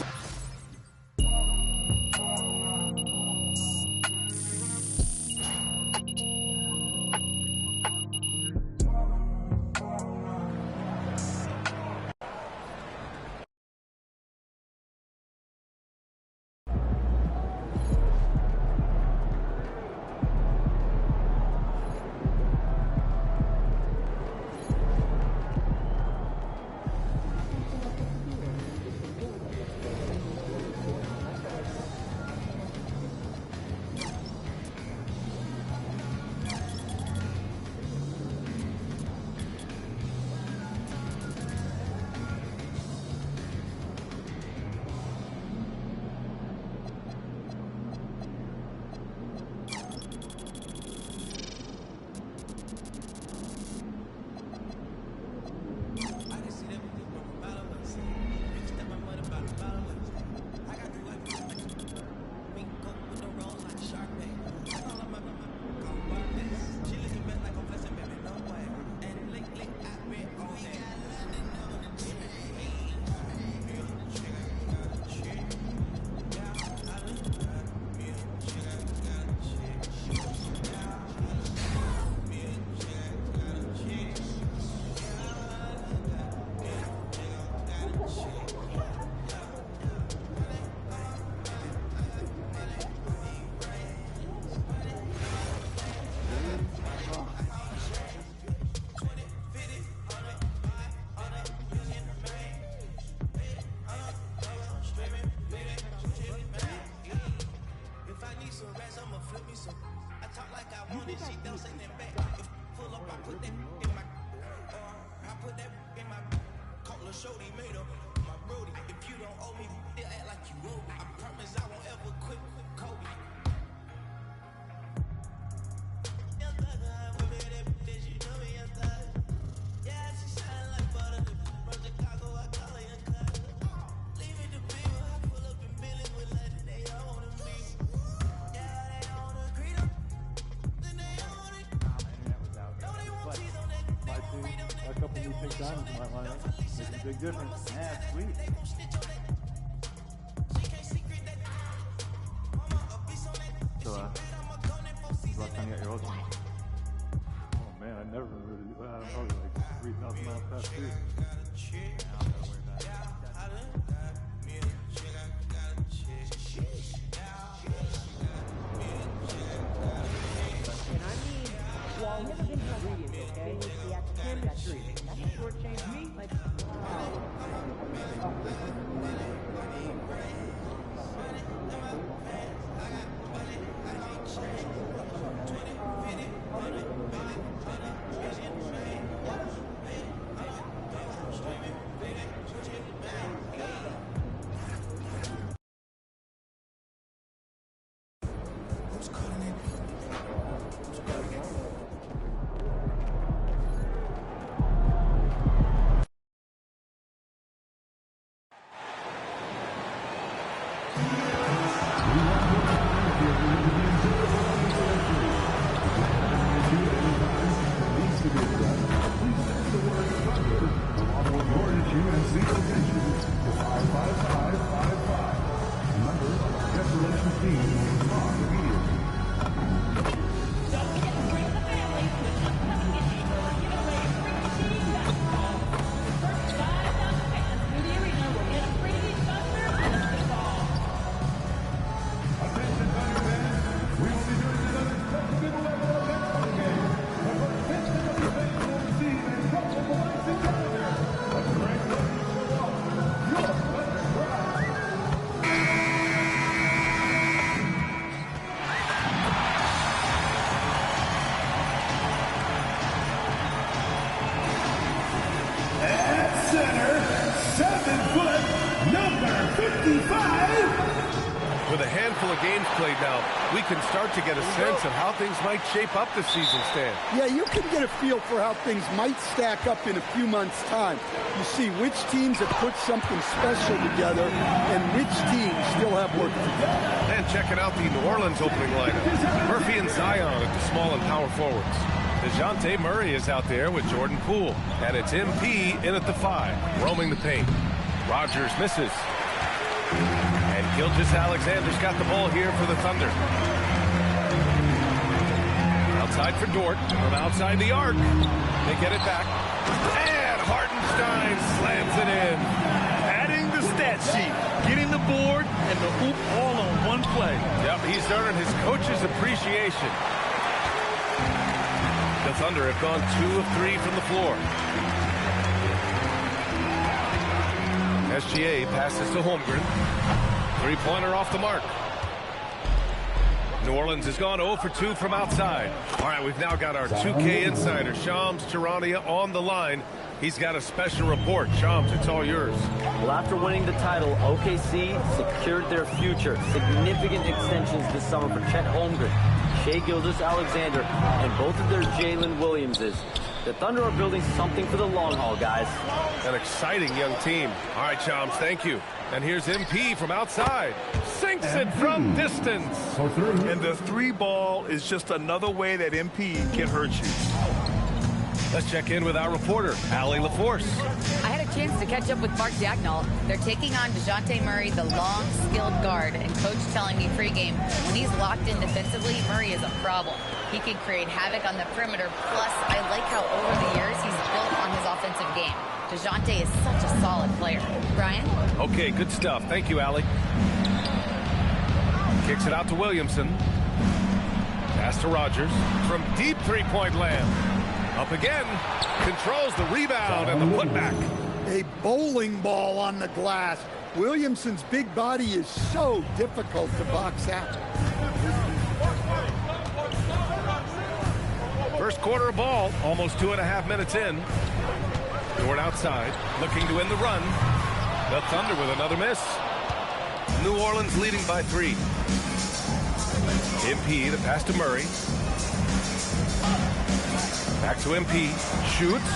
Diamonds in my lineup. Makes a big difference. Yeah, sweet. So, when's the last time you got your oil change? Oh man, I never really do that. Probably like 3,000 miles past too. With a handful of games played now, we can start to get a sense of how things might shape up this season, Stan. Yeah, you can get a feel for how things might stack up in a few months' time. You see which teams have put something special together and which teams still have work to do. And checking out the New Orleans opening lineup. Murphy and Zion at the small and power forwards. DeJounte Murray is out there with Jordan Poole. And it's MP in at the 5, roaming the paint. Rogers misses. And Gilgeous-Alexander's got the ball here for the Thunder. Outside for Dort, from outside the arc. They get it back. And Hartenstein slams it in. Adding the stat sheet, getting the board and the hoop all on one play. Yep, he's earning his coach's appreciation. The Thunder have gone 2 of 3 from the floor. SGA passes to Holmgren. Three-pointer off the mark. New Orleans has gone 0 for 2 from outside. All right, we've now got our 2K insider, Shams Charania, on the line. He's got a special report. Shams, it's all yours. Well, after winning the title, OKC secured their future. Significant extensions this summer for Chet Holmgren, Shai Gilgeous-Alexander, and both of their Jalen Williamses. The Thunder are building something for the long haul, guys. An exciting young team. All right, Shams, thank you. And here's MP from outside. Sinks it from distance. And the 3 ball is just another way that MP can hurt you. Let's check in with our reporter, Allie LaForce. I had a chance to catch up with Mark Dagnall. They're taking on DeJounte Murray, the long, skilled guard. And Coach telling me pregame, when he's locked in defensively, Murray is a problem. He can create havoc on the perimeter. Plus, I like how over the years he's built on his offensive game. DeJounte is such a solid player. Brian? Okay, good stuff. Thank you, Allie. Kicks it out to Williamson. Pass to Rogers. From deep three-point land. Up again. Controls the rebound and the putback. A bowling ball on the glass. Williamson's big body is so difficult to box out. First quarter of ball, almost 2.5 minutes in. Dort outside, looking to win the run. The Thunder with another miss. New Orleans leading by 3. MP, the pass to Murray. Back to MP, shoots.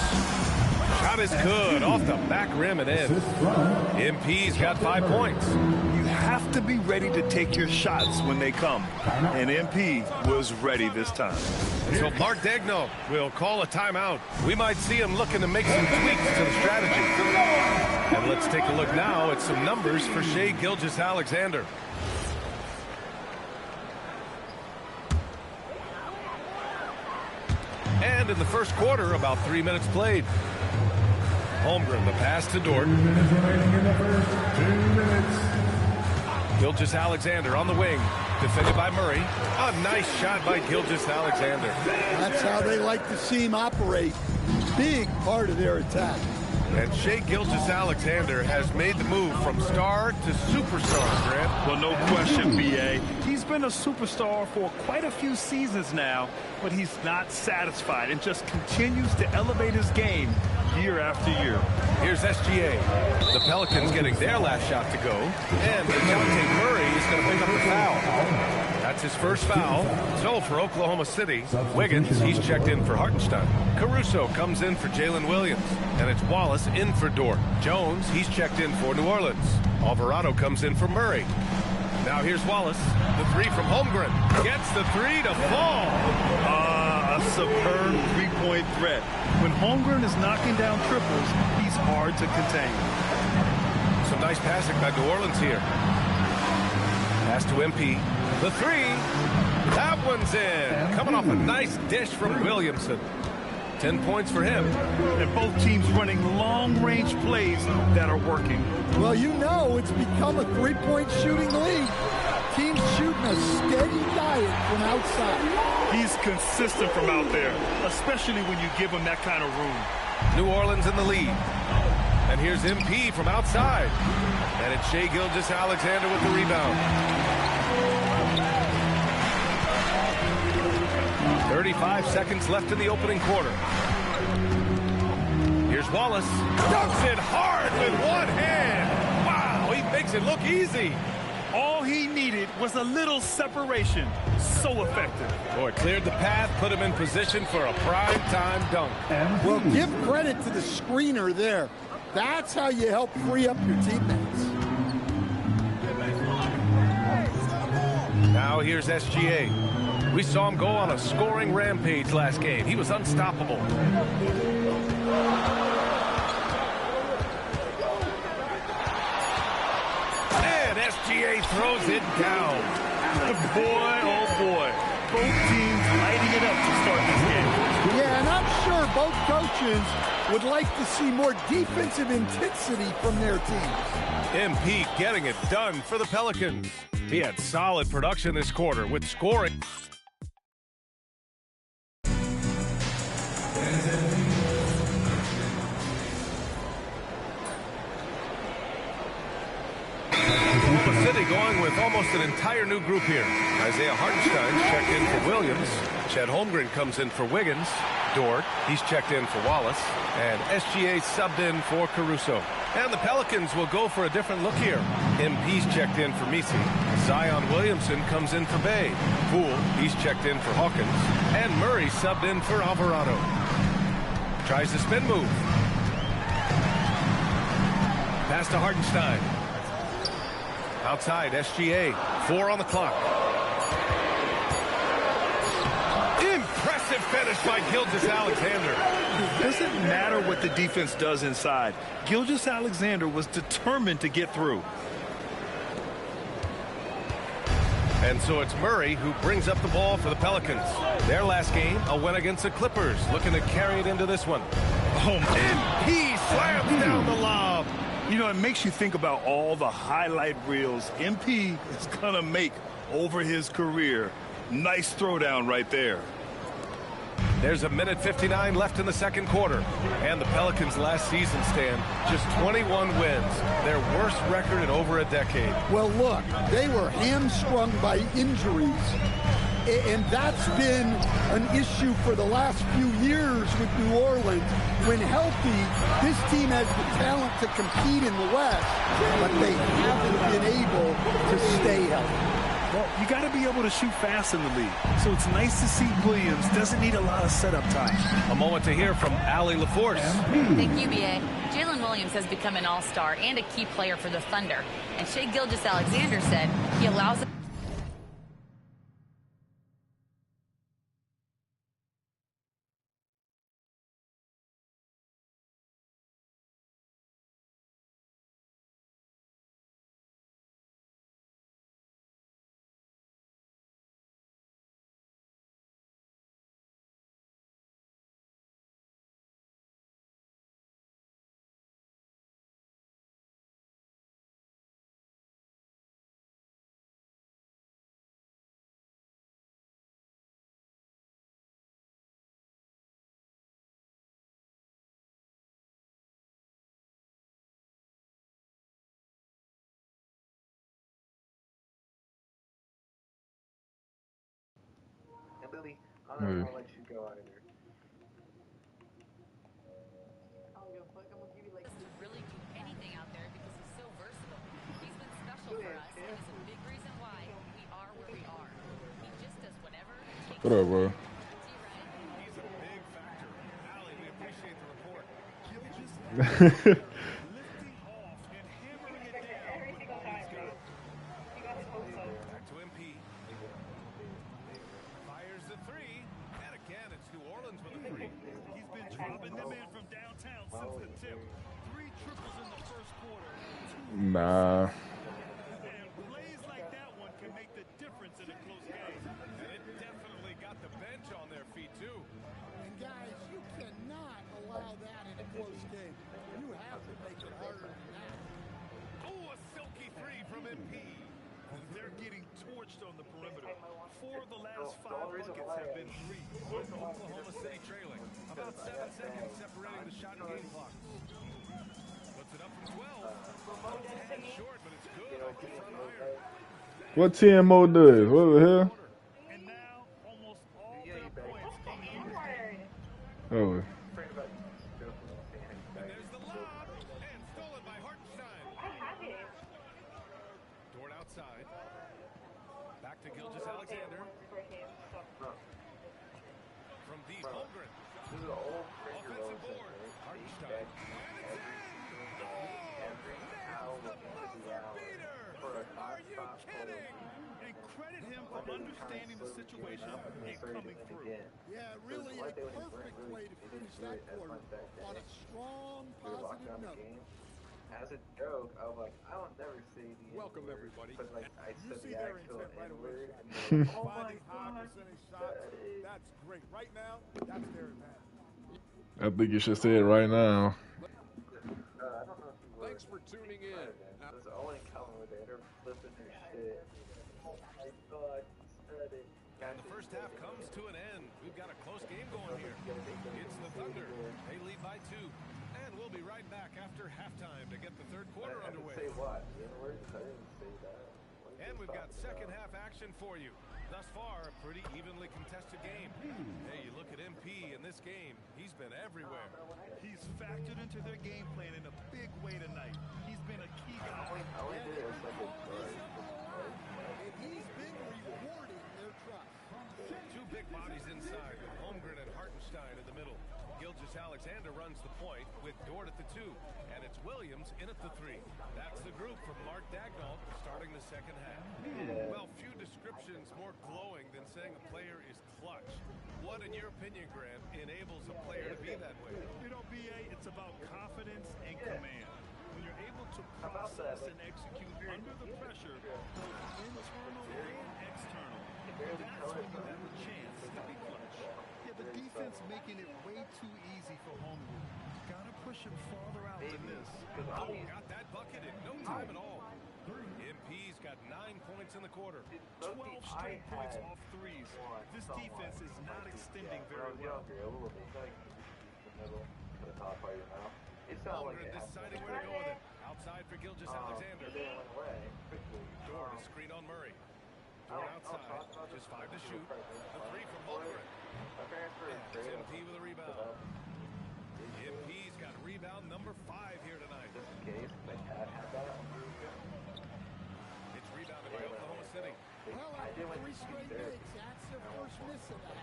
Shot is good, off the back rim and in. MP's got 5 points. You have to be ready to take your shots when they come. And MP was ready this time. So Mark Dagnall will call a timeout. We might see him looking to make some tweaks to the strategy. And let's take a look now at some numbers for Shai Gilgeous-Alexander. And in the first quarter, about 3 minutes played. Holmgren, the pass to Dort. Gilgeous-Alexander on the wing, defended by Murray. A nice shot by Gilgeous-Alexander. That's how they like to see him operate. Big part of their attack. And Shai Gilgeous-Alexander has made the move from star to superstar, Grant. Well, no question, B.A. He's been a superstar for quite a few seasons now, but he's not satisfied and just continues to elevate his game year after year. Here's SGA. The Pelicans getting their last shot to go. And DeJounte Murray is going to pick up the foul. That's his first foul. So for Oklahoma City, Wiggins, he's checked in for Hartenstein. Caruso comes in for Jalen Williams. And it's Wallace in for Dort. Jones, he's checked in for New Orleans. Alvarado comes in for Murray. Now here's Wallace. The three from Holmgren. Gets the three to fall. A superb three-point threat. When Holmgren is knocking down triples, he's hard to contain. Some nice passing by New Orleans here. Pass to MP. The three. That one's in. Coming off a nice dish from Williamson. 10 points for him. And both teams running long-range plays that are working. Well, you know it's become a three-point shooting league. Teams shooting a steady diet from outside. He's consistent from out there, especially when you give him that kind of room. New Orleans in the lead. And here's MP from outside. And it's Shai Gilgeous-Alexander with the rebound. 35 seconds left in the opening quarter. Here's Wallace. Dunks it hard with one hand. Wow, he makes it look easy. All he needed was a little separation. So effective. Boy, cleared the path, put him in position for a prime-time dunk. Well, give credit to the screener there. That's how you help free up your teammates. Now here's SGA. We saw him go on a scoring rampage last game. He was unstoppable. And SGA throws it down. Boy, oh boy. Both teams lighting it up to start this game. Yeah, and I'm sure both coaches would like to see more defensive intensity from their teams. MP getting it done for the Pelicans. He had solid production this quarter with scoring. Oklahoma City going with almost an entire new group here. Isaiah Hartenstein checked in for Williams. Chet Holmgren comes in for Wiggins. Dort, he's checked in for Wallace. And SGA subbed in for Caruso. And the Pelicans will go for a different look here. MP's checked in for Misi. Zion Williamson comes in for Bay. Poole, he's checked in for Hawkins. And Murray subbed in for Alvarado. Tries the spin move. Pass to Hartenstein. Outside, SGA. 4 on the clock. Impressive finish by Gilgeous-Alexander. It doesn't matter what the defense does inside. Gilgeous-Alexander was determined to get through. And so it's Murray who brings up the ball for the Pelicans. Their last game, a win against the Clippers, looking to carry it into this one. Oh, man. He slams down the lob. You know, it makes you think about all the highlight reels MP is going to make over his career. Nice throwdown right there. There's a minute 59 left in the second quarter. And the Pelicans last season, Stan, just 21 wins. Their worst record in over a decade. Well, look, they were hamstrung by injuries. And that's been an issue for the last few years with New Orleans. When healthy, this team has the talent to compete in the West, but they haven't been able to stay healthy. Well, you got to be able to shoot fast in the league. So it's nice to see Williams doesn't need a lot of setup time. A moment to hear from Allie LaForce. Thank you, B.A. Jalen Williams has become an all-star and a key player for the Thunder. And Shai Gilgeous-Alexander said he allows... Billy, I'm not gonna let you go either. Doesn't really do anything out there because he's so versatile. He's been special for us and is a big reason why we are where we are. He just does whatever it takes. What up, bro? He's a big factor. Allie, we appreciate the report. Nah. Plays like that one can make the difference in a close game. And it definitely got the bench on their feet, too. And guys, you cannot allow that in a close game. You have to make it harder than that. Oh, a silky three from MP. They're getting torched on the perimeter. 4 of the last 5 buckets have been threes. Oklahoma City trailing. About 7 seconds separating the shot and game clock. Puts it up from 12. 10 short, but it's good off the front iron. What TMO does? What the hell? And now, almost all their points come in. Oh. There's the lob, and stolen by Hartenstein. Dort outside. Back to Gilgeous-Alexander. From deep, Holmgren. Offensive board. Hartenstein. Are you kidding? And credit him for understanding the situation and coming through. Yeah, really a perfect way to finish that quarter on a strong, positive note. As a joke, I was like, I will never say the Welcome, everybody. But like, I You said see the their actual intent right away. N-word. Finding high percentage shots, that's great. Right now, that's their advantage. I think you should say it right now. I don't know if you were. Thanks for tuning in. There's Owen and Cullen where they're flipping their shit. Oh my god, said it. And the first half comes to an end. We've got a close game going here. It's the Thunder. They lead by 2. And we'll be right back after halftime to get the third quarter underway. Say what? The N-word? I didn't say that. And we've got second half action for you. Thus far, a pretty evenly contested game. Hey, you look at MP in this game, he's been everywhere. He's factored into their game plan in a big way tonight. He's been a key guy. And he's been rewarding their trust. 2 big bodies inside with Holmgren and Hartenstein in the middle. Gilgeous-Alexander runs the point with Dort at the 2, and it's Williams in at the 3. That's the group from Mark Dagnall starting the second half. Well, few descriptions more glowing than saying a player is clutch. What, in your opinion, Grant, enables a player to be that way? You know, BA, it's about confidence and command. When you're able to process and execute under the pressure, both internal and external, that's when you have a chance to be clutch. Yeah, the defense making it way too easy for Holmgren. Gotta push him farther out than this. Oh, got that bucket in no time at all. MP's got 9 points in the quarter. 12 straight points off threes. This defense is not extending very well. Holmgren deciding where to go with it. Outside for Gilgeous-Alexander. Dort is screen on Murray. Dort outside. Just 5 to shoot. A 3 from Holmgren. It's MP with a rebound. MP's got rebound number 5 here tonight. It's rebounded by Oklahoma City. Well, after 3 straight makes, that's their first miss of that.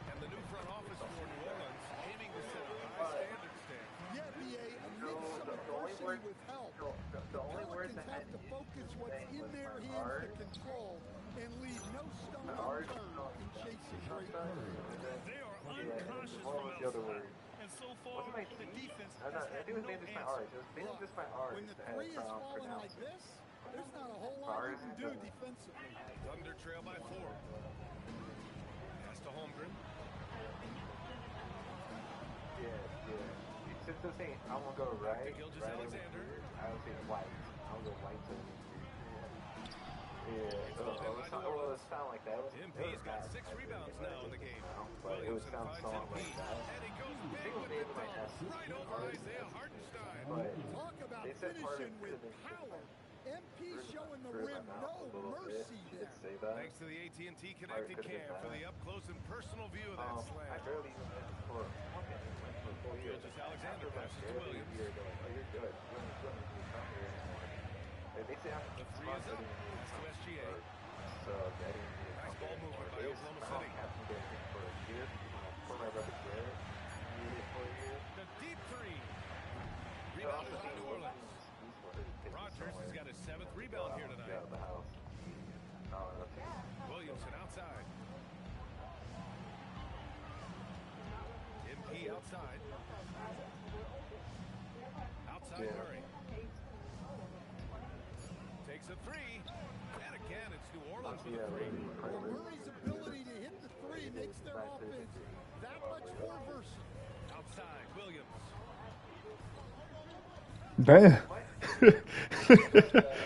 And the new front office for New Orleans aiming to set a high standard stand. Yeah, BA, amid some adversity with help, the Pelicans have to focus what's in their hands to control and leave no stone unturned in chasing greatness. They are uncautious from outside. And so far, the defense has had no answer. When the 3 is falling like this, there's not a whole lot you can do defensively. Thunder trail by 4. Pass to Holmgren. Since they're saying I won't go right, Gilgeous-Alexander. I would say white. I'll go white to well, it sound like that. MP's got 6 rebounds now in the game. But it would sound something like that. And he goes big with the dunk right over Isaiah Hartenstein. Talk about finishing with power. MP showing the rim no mercy there. Thanks to the AT&T Connected Cam for the up-close and personal view of that slam. I barely even went for Gilgeous-Alexander passes to Williams. You're good. They say I'm The 3 is up. That's to SGA. So that is nice ball movement by Oklahoma City. For my brother Garrett, The deep 3. Rebounded by New Orleans. Rogers has got his 7th rebound here tonight. Williamson outside. MP outside. Outside Murray. a three. And again, it's New Orleans with a three. Well, Murray's ability to hit the three makes their offense that much more versatile. Outside, Williams. Damn.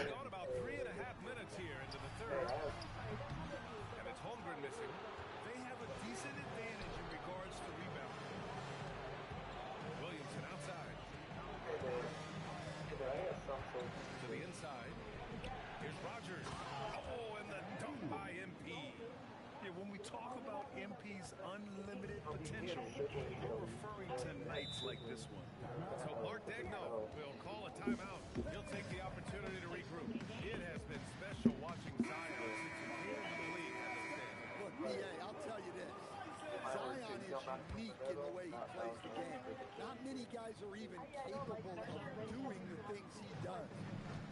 Gone about 3.5 minutes here into the third. And it's Holmgren missing. They have a decent advantage in regards to rebound. Williamson outside. To the inside. Here's Rogers. Oh, and the dunk by MP. Yeah, when we talk about MP's unlimited potential, we're referring to nights like this one. So Mark Daigneault will call a timeout. He'll take the opportunity to regroup. It has been special watching Zion since he came into the league as a stand. Look, B.A., I'll tell you this. Zion is unique in the way he plays the game. Not many guys are even capable of doing the things he does.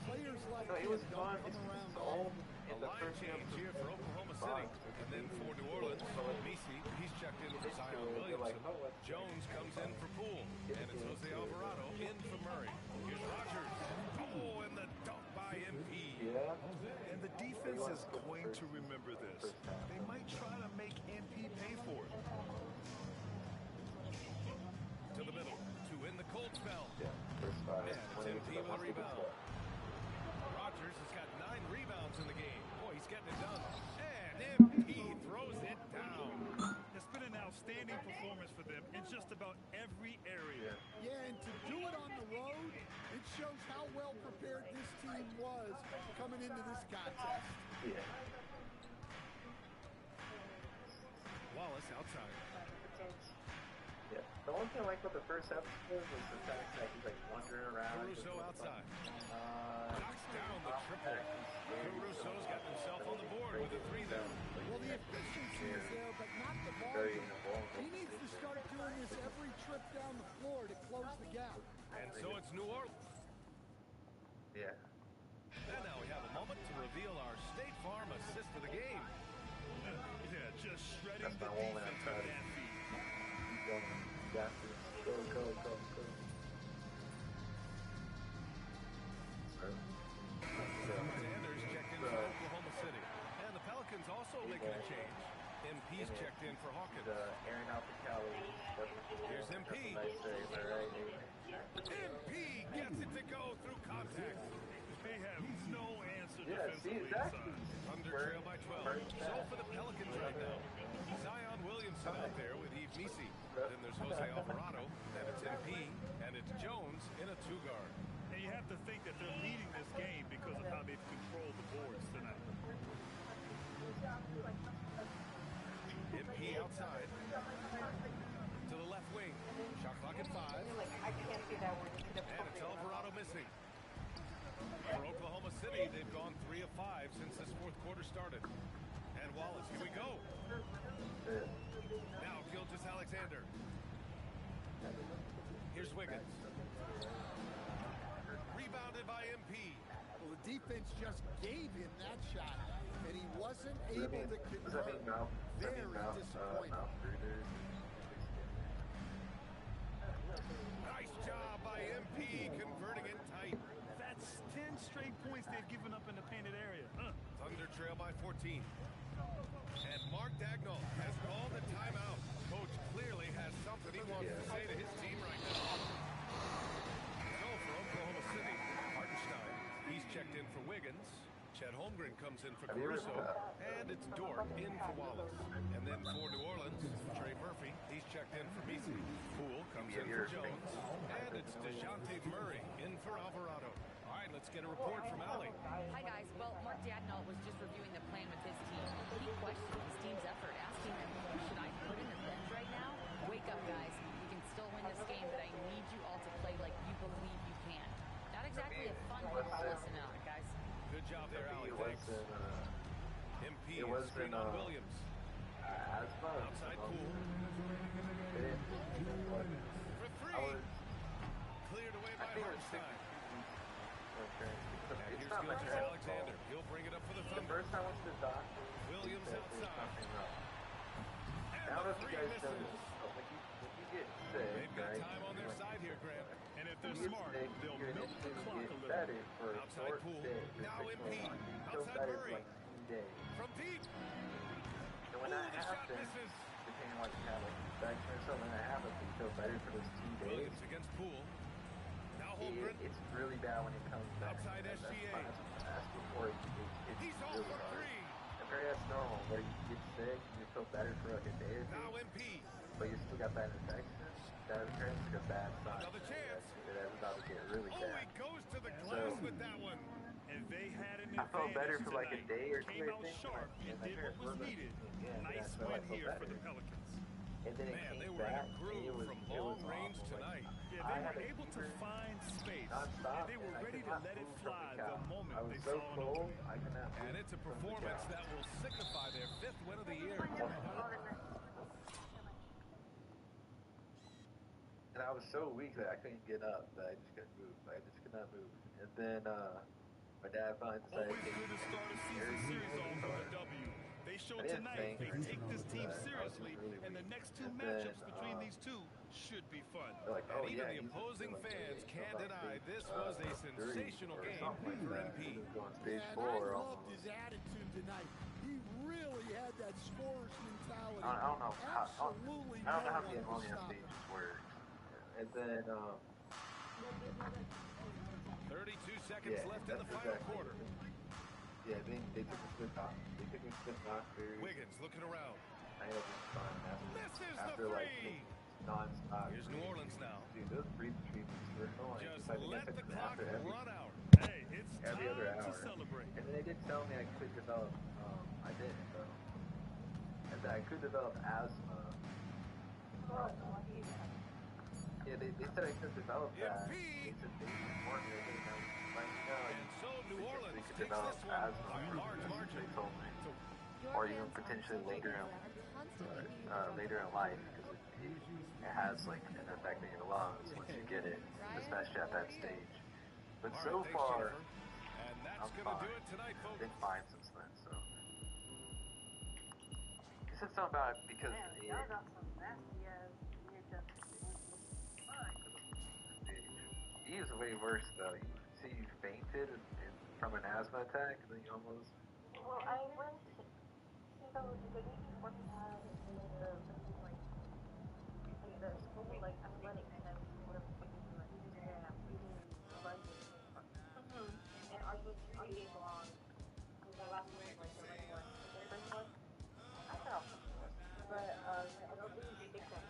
Players like him don't come around often. A line change here for Oklahoma City. And then for New Orleans, Messi, he's checked in for Zion Williamson. Jones comes in for Poole. And it's Jose Alvarado in for Murray. Here's Rogers. Oh, and the dunk by MP. And the defense is going to remember this. They might try to make MP pay for it. To the middle. To in the cold spell. And it's MP with a rebound. Rogers has got 9 rebounds in the game. Boy, he's getting it done. And MP throws it down. It's been an outstanding performance for them in just about every area. Yeah, and to do it on the road, it shows how well prepared this team was coming into this contest. Wallace outside. Yeah. The one thing I like about the first episode was the fact that he's like wandering around. Caruso outside. Knocks down the triple. Caruso's got himself on the board with a 3 there. Well, the efficiency is there, but not the volume. He needs to start doing this every trip down the floor to close the gap. And so it's New Orleans. Yeah. And now we have a moment to reveal our State Farm assist of the game. Yeah, just shredding the defense with that feed. Go. Sanders checked in for Oklahoma City. And the Pelicans also making a change. MP's checked in for Hawkins. Airing out the calories. Here's MP. MP gets it to go through contact. They have no answer Yeah, defensively exactly. inside. Under trail by 12. So for the Pelicans right now, Zion Williamson out there with Yves Messi. Then there's Jose Alvarado, and it's MP, and it's Jones in a 2-guard. And you have to think that they're leading this game because of how they've controlled the boards tonight. MP outside. To the left wing. Shot clock at 5. And it's Alvarado missing. For Oklahoma City, they've gone 3 of 5 since this fourth quarter started. And Wallace, here we go. Now Gilgeous-Alexander. Here's Wiggins. Rebounded by MP. Well, the defense just gave him that shot, and he wasn't able to convert. Very disappointing. Nice job by MP converting it tight. That's 10 straight points they've given up in the painted area. Thunder trail by 14. And Mark Daigneault has called a timeout. Coach clearly has something he wants to say to his team right now. So for Oklahoma City, Hartenstein, he's checked in for Wiggins. Chet Holmgren comes in for Caruso. And it's Dort in for Wallace. And then for New Orleans, Trey Murphy, he's checked in for Messi. Poole comes in for Jones. And it's DeJounte Murray in for Alvarado. All right, let's get a report from Allie. Hi, guys. Well, Mark Daigneault was just reviewing the plan with his team. He questioned his team's effort, asking them, who should I put in the bench right now? Wake up, guys. We can still win this game, but I need you all to play like you believe you can. Not exactly a fun one to listen on, guys. Good job there, Allie. Thanks. MP is screen on Williams. Outside Poole. For 3. Cleared away by Hartenstein. And here's Gilgeous-Alexander. He'll bring it up for the Thunder. Williams outside. And the 3 misses. When you get sick, They've got right? time on their side here, Grant. And if You they're get smart, sick, they'll you're milk the gonna clock a get little. better for a Outside short Poole. stint. For Now 6 in months. Pete. You feel Outside better Murray. for like 2 days. From Pete. And when that Ooh, the shot happens, misses. depending on what you have, like infection or something, when that happens, you feel better for those 2 days. Williams against Poole. Now Holmgren. It's really bad when it comes back. Outside SGA. That's before it's He's really off for hard. 3. Apparently that's normal, where you get sick and you feel better for like a day or two. Now MP. But you still got that infection. That apparently is a bad sign. Another chance. That's about to get really Oh, bad. he goes to the glass with that one. And they had an I felt better advantage for like a tonight. day or two. Came I out think, sharp and did what was needed. Nice win here for the Pelicans. And then it Man, came they were in back, a and groove it was, from it was long range awful. tonight. Yeah, I they had were a able to fever find space. nonstop, And they were and I ready could to not let it move from fly the the couch. moment I was they so saw an cold, opening. I could not move And it's a from the performance couch. that will signify their 5th win of the year. And I was so weak that I couldn't get up, that I just couldn't move. I just could not move. And then my dad finally decided Always to take good to start a season series off with a W. They showed I didn't tonight think they take this team I was just seriously, really and the weak. next 2 And matchups then, between these two should be fun. they're like, And oh even yeah, the he's opposing doing fans great. can't He's on deny stage, this was a 3 sensational or game something like for that. MP. He was going stage Yeah, and 4 I or loved almost. his attitude tonight. He really had that scorer's mentality. I don't know how. Absolutely I don't know how no the one ammonia could stop stages him. work. And then 32 seconds yeah, left in the that's final exactly quarter. Yeah, they took a split knock. They took a split knock through. Wiggins looking around. I had this fun Misses after the like free. non-stop. Here's New Orleans now. Dude, those free treatments were annoying. Just I think I let took the them clock after run out. Hey, it's every other time hour. to celebrate. And then they did tell me I could develop. I didn't though. And that I could develop asthma. Yeah, they said I could develop that. They said they warned me. They know, And so New Orleans they could takes develop this one asthma. by a large margin. They told me. Or even potentially later in life, because it has like an effect on your lungs once you get it, especially at that stage. But All so right, thanks, far, Jennifer. And that's I'm going to fine. do it tonight, folks. Been fine since then. So he said something about it because he was way worse though. You see, you fainted from an asthma attack, and then you almost. Well, I went to the work out in the school, like athletics, and I was sort of thinking like, yeah, reading London, and arguing along. The last one was like the running one, the first one. I felt, but I don't really think that.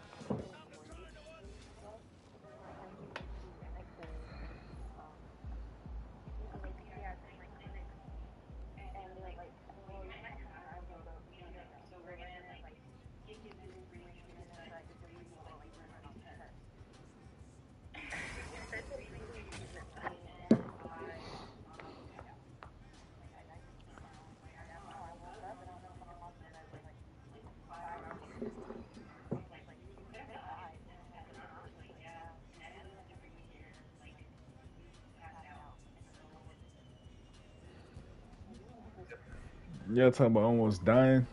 Y'all talking about almost dying?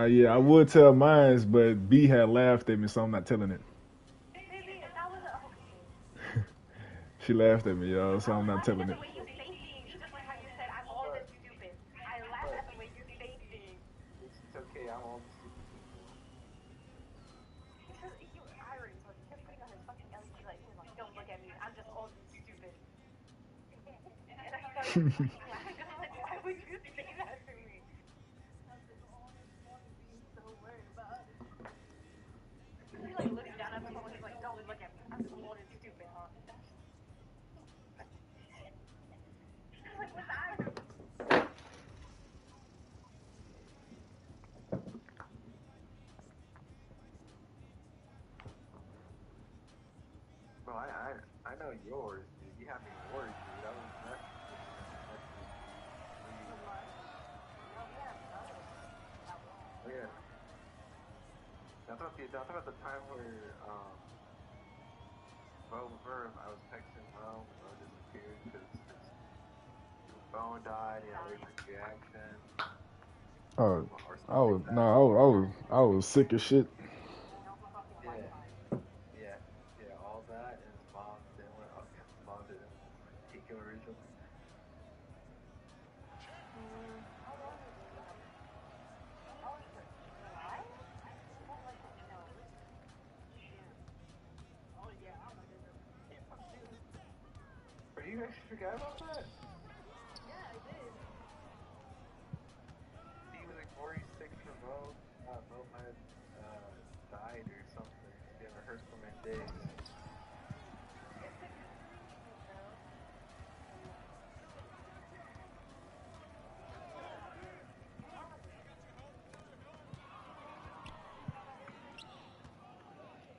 Yeah, I would tell mine, but B had laughed at me, so I'm not telling it. She laughed at me, y'all, so I'm not telling it. It's okay. I'm all. Don't look at me. I'm just old and stupid. Why would you say that to me? So worried about it. He like looks down at someone. He's like, "Don't look at me. I'm just old and stupid, huh?" Like, what's that? Bro, I know yours, dude. You have me worried, dude. I was Oh yeah. That's about the time where I was texting Mo, Mo disappeared because his phone died. He had an allergic reaction. I was sick as shit. Nico originally? Are you actually forgot about that? Yeah, I did. He was like 46 for Mo. Mo might have died or something. If you ever heard from him days.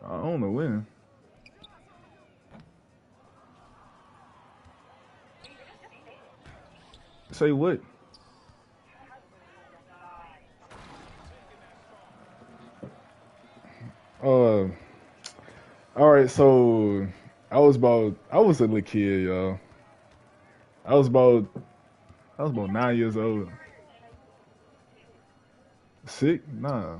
I don't know when. Say what? All right, so I was a little kid, y'all. I was about 9 years old. Sick? Nah.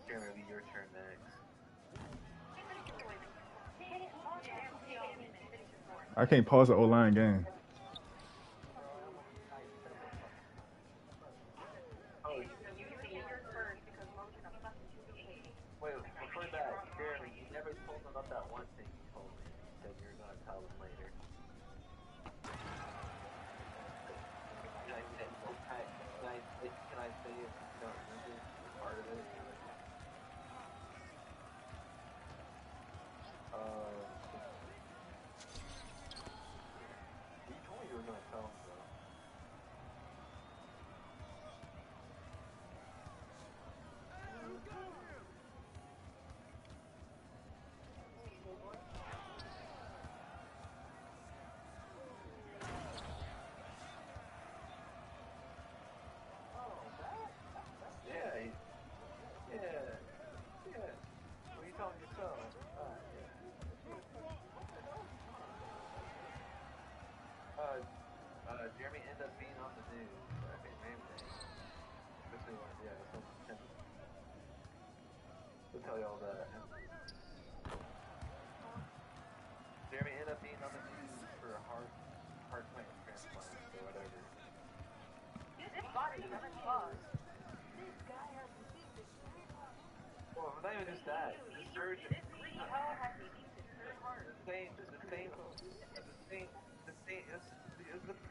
Jeremy, it'll be your turn next. I can't pause the O-line game. Wait, before that, Jeremy, you never told him about that one thing you told me. You said you were going to tell him later. Can I say it? You don't remember part of it? You told me you were going to tell him, though. Yeah. What are you telling yourself? Jeremy ended up being on the news. I think maybe. Especially when, someone we'll tell you all that. Jeremy ended up being on the news for a heart transplant or whatever. This body doesn't pause. This guy has Well, not even just that. The surgeon.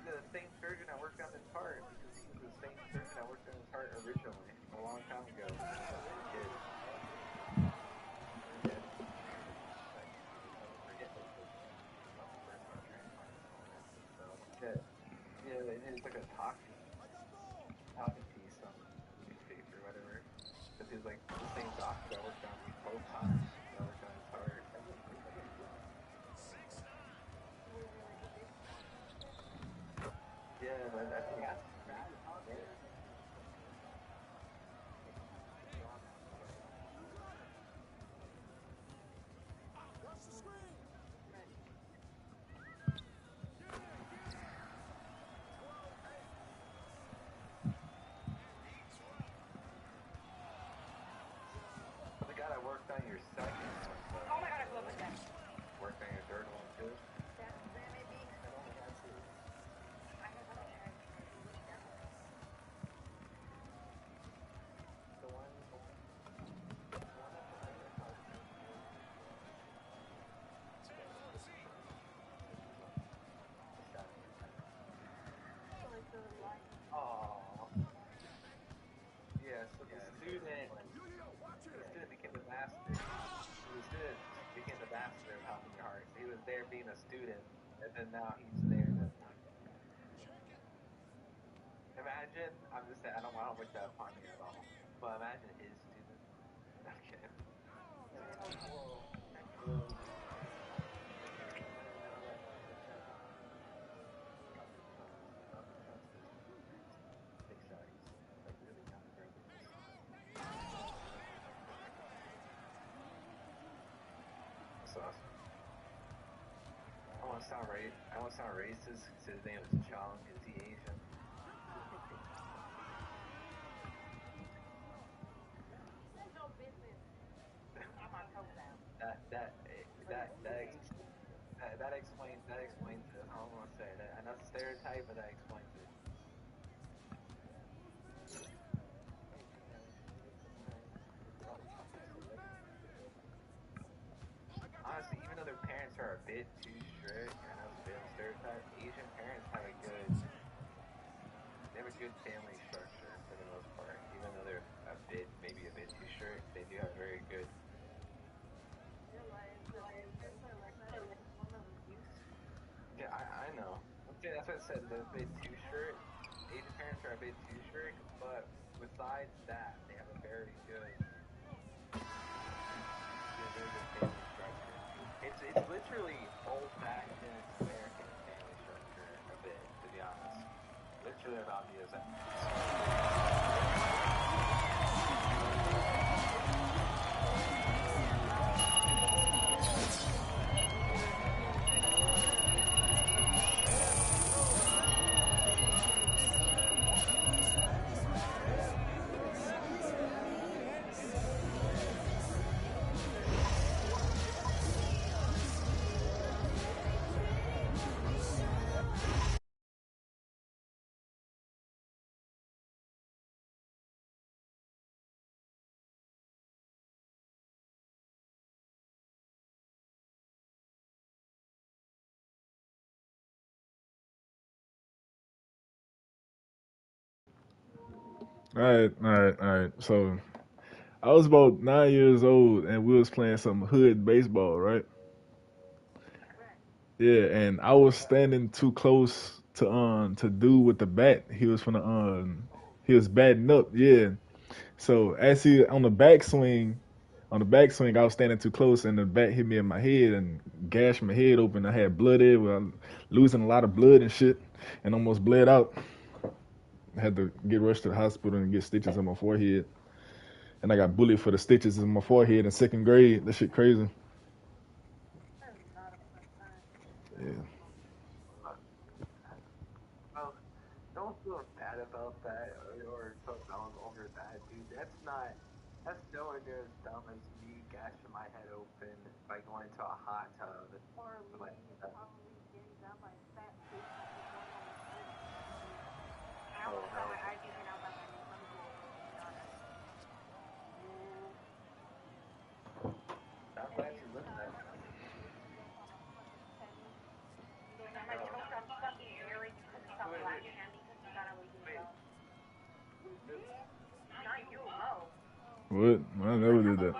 The same surgeon that worked on his heart because he was the same surgeon that worked on his heart originally a long time ago. It's like a talking piece on newspaper or whatever. Because he was like the same doctor that worked on these both times. That worked on his heart. Yeah, but I think that's pretty good. The guy that worked on your second one, Oh my god, I love that. worked on your third one too. Yeah, so the student became the master. The student became the master of helping your heart. He was there being a student, and then now he's there. Imagine, I'm just saying, I don't wish that upon you at all. But imagine his student. Okay. That's awesome. I want to sound racist because his name is Chong. Is he Asian? stereotype, but that explains it. Honestly, even though their parents are a bit too strict, I know it's a bit of a stereotype, Asian parents have a good family structure for the most part. Even though they're maybe a bit too strict, they do have very good. Yeah, I know. Okay, that's what I said. They're a bit too strict. Asian parents are a bit too strict, but besides that, they have a very good family structure. It's literally old-fashioned American family structure a bit, to be honest. Literally about the exact. All right. So I was about 9 years old, and we was playing some hood baseball, right? Yeah, and I was standing too close to do with the bat. He was batting up, yeah. So as he on the backswing, I was standing too close, and the bat hit me in my head and gashed my head open. I had blood everywhere, losing a lot of blood and shit, and almost bled out. I had to get rushed to the hospital and get stitches on my forehead. And I got bullied for the stitches in my forehead in second grade. That shit crazy. Yeah. Well, don't feel bad about that or feel down over that, dude. That's nowhere near as dumb as me gashing my head open by going into a hot tub. Like, I'm glad you lived that. What? I never did that.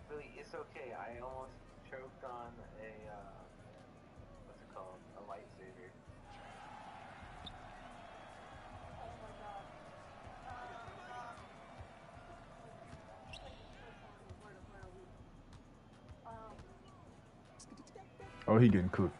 Billy, it's okay. I almost choked on a what's it called? A lightsaber. Oh, he getting cooked.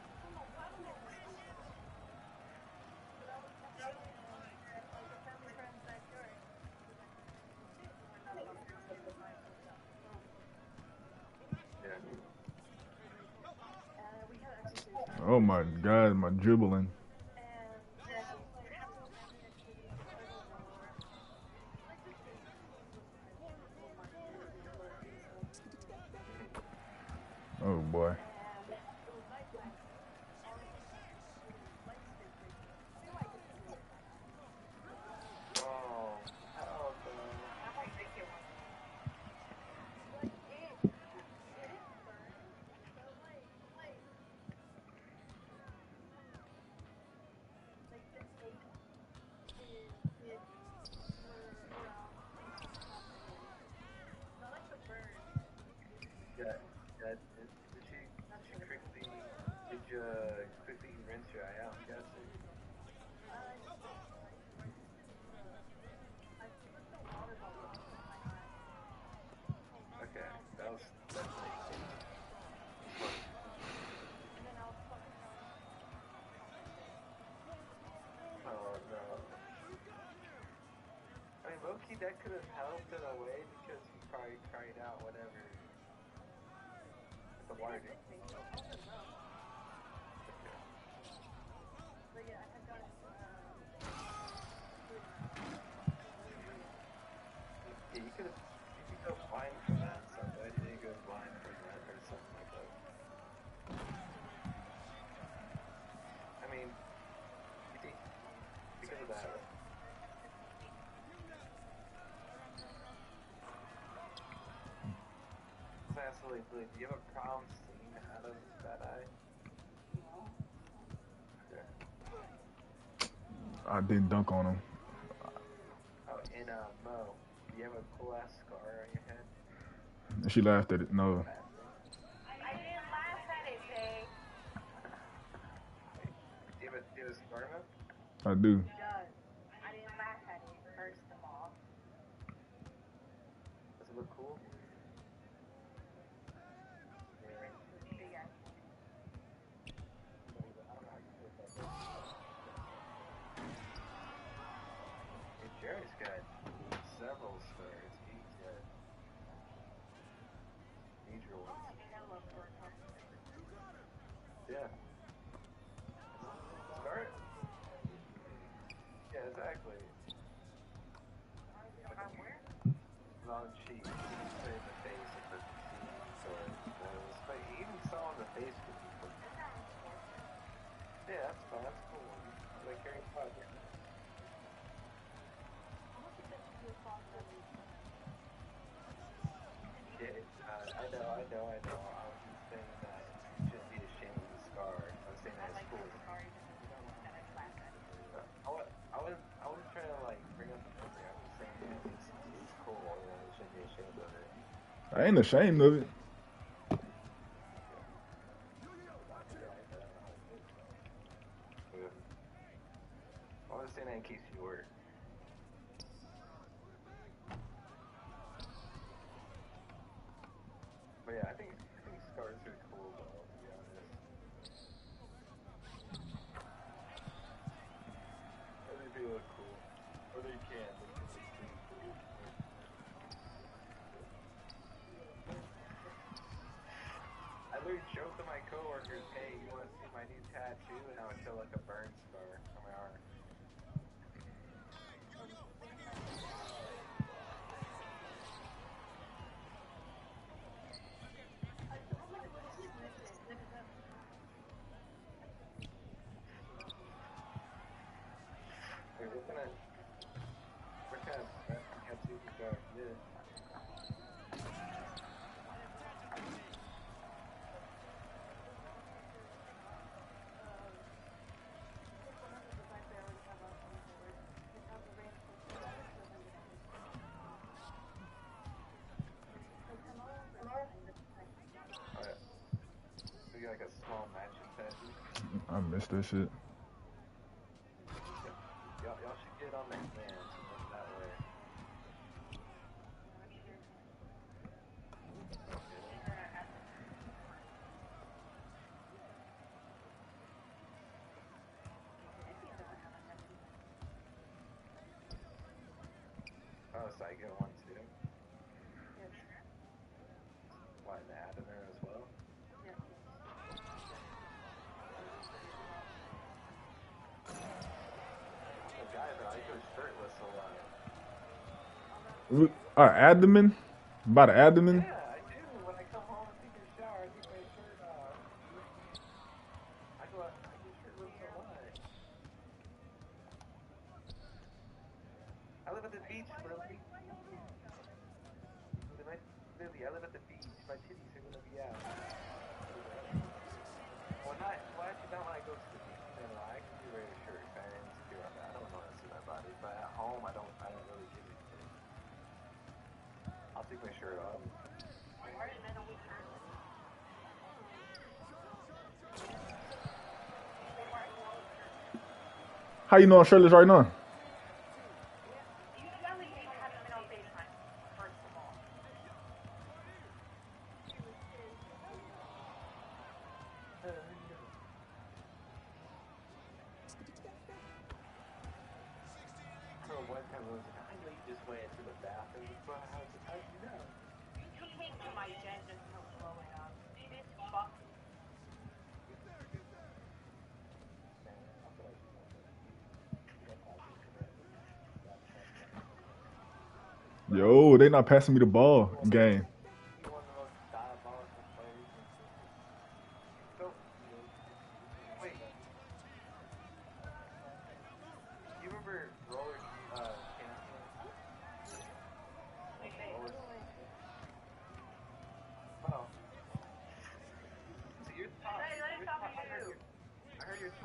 Oh my God, my dribbling. Oh boy. Did you quickly rinse your eye out, I'm guessing? Okay, that was definitely. Oh no. I mean, low-key, that could have helped in a way because he probably cried out whatever. The water didn't. Yeah, you could go blind from that, so I didn't go blind from that or something like that. that. Absolutely, do you have a problem seeing out of that eye? Okay. I didn't dunk on him. Oh, and Mo, do you have a cool ass scar on your head? She laughed at it. No. I didn't laugh at it, Jay. Do you have a scar now? I do. He does. I didn't laugh at it, first of all. Does it look cool? Jared's got several stars. He's got major ones. Yeah. Start? Yeah, exactly. Long cheek. Say in the face of the sword. But you even saw in the face with people. Yeah, that's fine. That's cool. Like Harry Potter. Yeah, I know. I was just saying that you shouldn't be ashamed of the scar. I was saying that it's cool. I was trying to like bring up the memory. I was saying that it's cool. You know, you shouldn't be ashamed of it. I ain't ashamed of it. I was saying that in case you were. But yeah, I think scars are cool though, to be honest. I think they look cool. Or they can. I literally joked to my coworkers, hey, you want to see my new tattoo? And I would show like a burn scar on my arm. Wait, what kind of tattoos you got? Yeah. So you got like a small matching tattoo? I missed that shit. Y'all should get on the hands that way. Oh, so I get one too? What, an ad in there as well? The guy though, I go shirtless a lot. Our abdomen? About an abdomen? Yeah, I do. When I come home and take a shower, I take my shirt off. I get shirtless a lot. I live at the beach, Lily. Lily, I live at the beach. My titties are gonna be out. Well, actually not when I go to the beach. No, I can be wearing a shirt. I'm insecure on that. I don't want to see my body, but at home, I don't really give a shit. I'll take my shirt off. How you know I'm shirtless right now? One time I was like, I know you just went into the bathroom. How'd you know? You came to my den just to blow it up. This fuck. Yo, they not passing me the ball. Game. Wait. You remember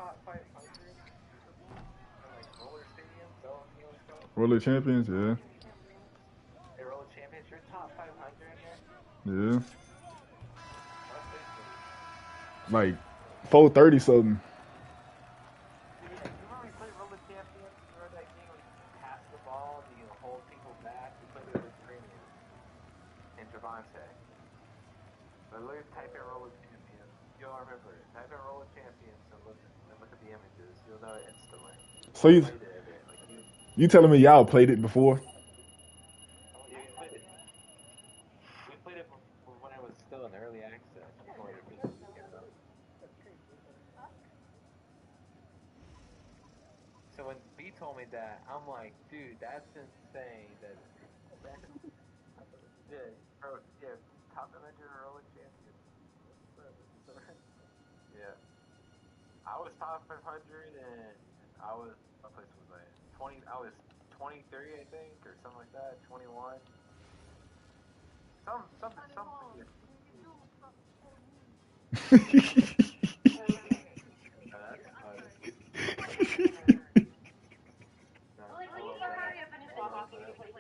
top 500 like roller stadiums? Is that what it was called? Roller champions, yeah. Hey, roller champions, you're top 500 in there? Yeah. What is it? Like 430 something. Yeah, you remember we played roller champions? You remember that game where you pass the ball and you hold people back? We played it with Premium and Javante. But look at type in roller champions. You'll remember it. Type in roller champions and look at the images. You'll know it instantly. So We you played it a bit. Like you telling me y'all played it before? yeah, we played it. We played it when it was still in early access before it officially came out. So when B told me that, I'm like, dude, that's insane. Yeah, bro, yeah, top 100 roller champions. Yeah, I was top 500 and I was what place was I in? 20. I was 23, I think, or something like that. 21. Something. That's funny. Like, we need to hurry up and just walk off and play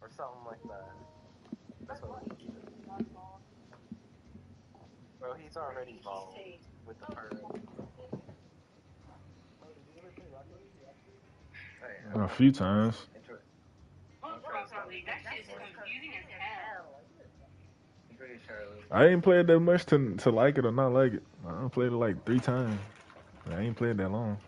or something like that. That's what we keep it. Bro, he's already bald with the Pirates. Hey, A few times. I ain't played that much to like it or not like it. I played it like 3 times. I ain't played that long.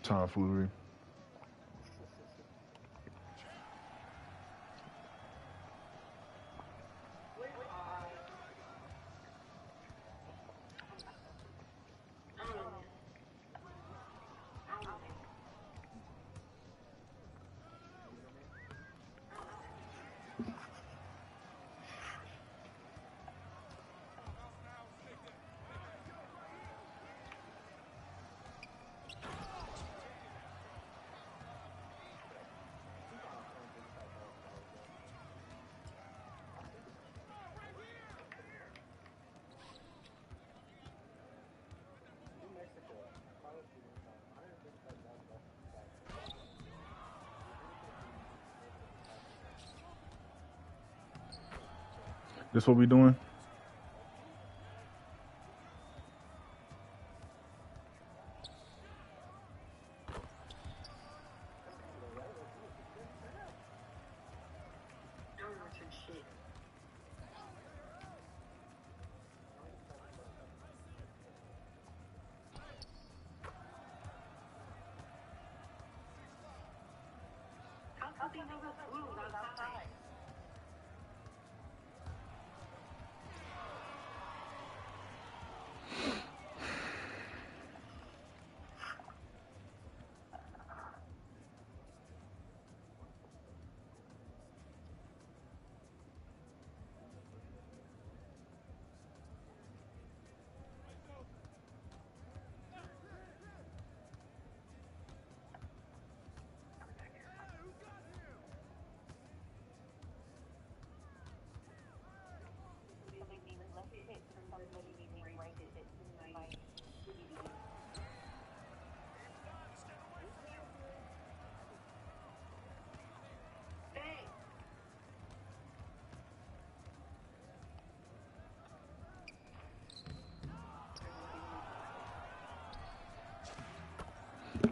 Tomfoolery. This what we doing?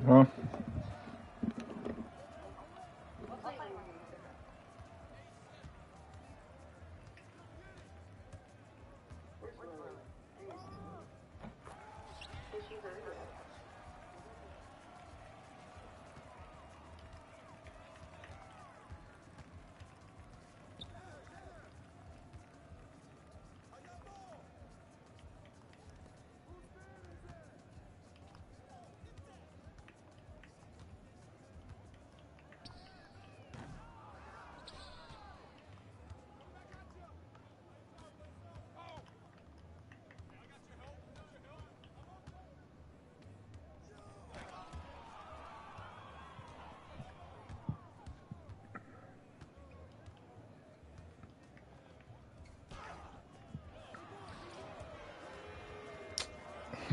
Huh?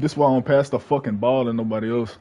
This why I don't pass the fucking ball to nobody else.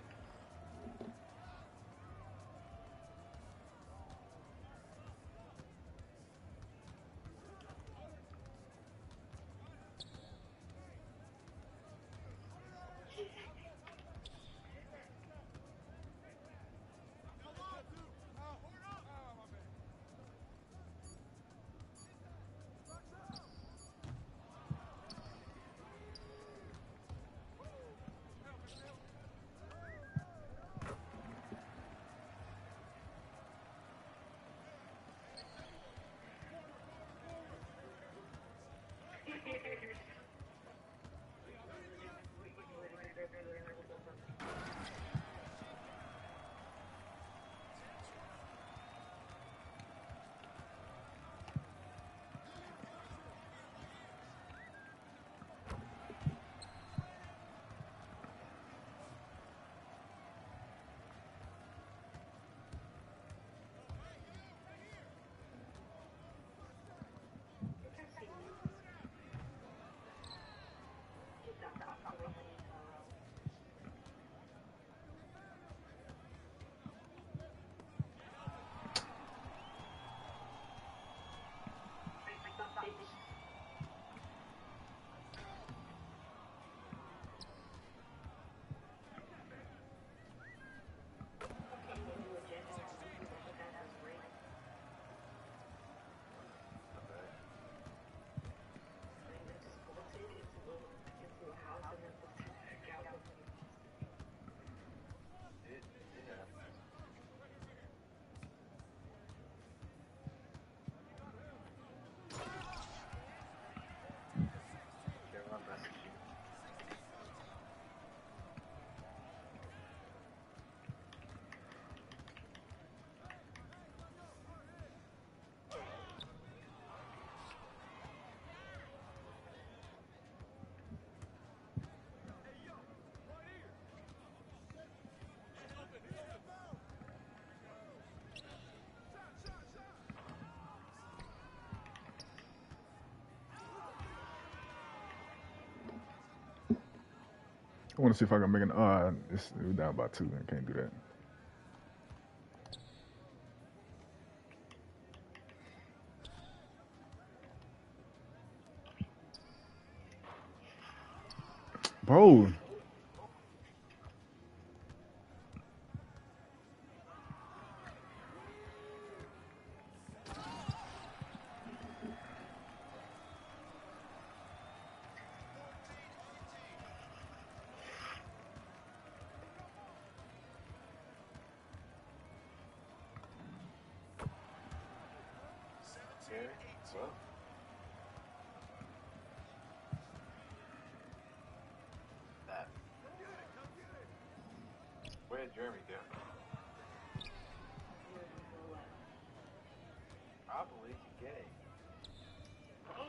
I want to see if I can make an. We're down by 2. I can't do that. Bro. What did Jeremy do? Probably gay. I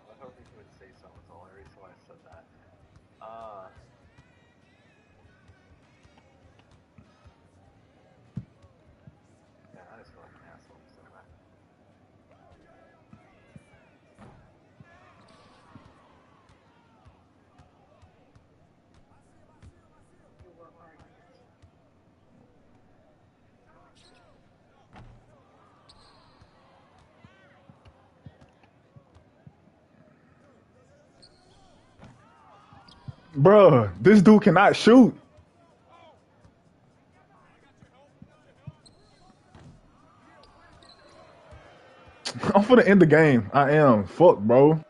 was hoping he would say something. That's the only reason why I said that. Yeah, I just feel like an asshole saying that. Bruh, this dude cannot shoot. I'm finna end the game. I am. Fuck, bro.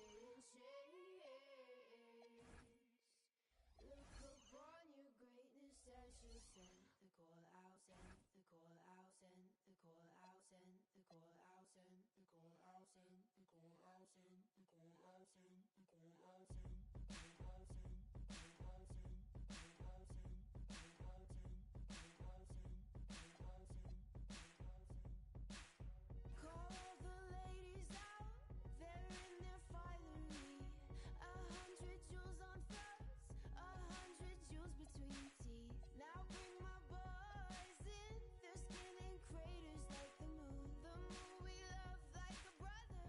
didn't change. Look upon your greatness as you send the call out, send the call out, send the call out, send the call out, send the call out, send the call out, send the call out, send the call out, send the call out, send the call out, send the call out, send the call out, send the call out, send the call out, send the call out, send. Call the ladies out, they're in their finery. 100 jewels on throats, 100 jewels between teeth. Now bring my boys in, their skin in craters like the moon. The moon we love like a brother,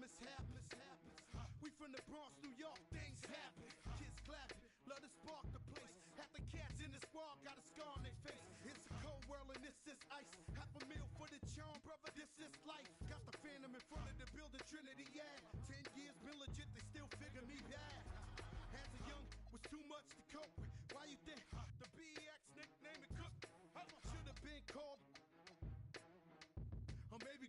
mishap. We from the Bronx, New York, things happen. Kids clapping, love to spark the place. Half the cats in the squad got a scar on their face. It's a cold world and this is ice. Half a meal for the charm, brother, this is life. Got the Phantom in front of the building, Trinity, yeah. 10 years been legit, they still figure me bad. As a young, was too much to cope with. Why you think the BX nickname it Cook? Should have been called, or maybe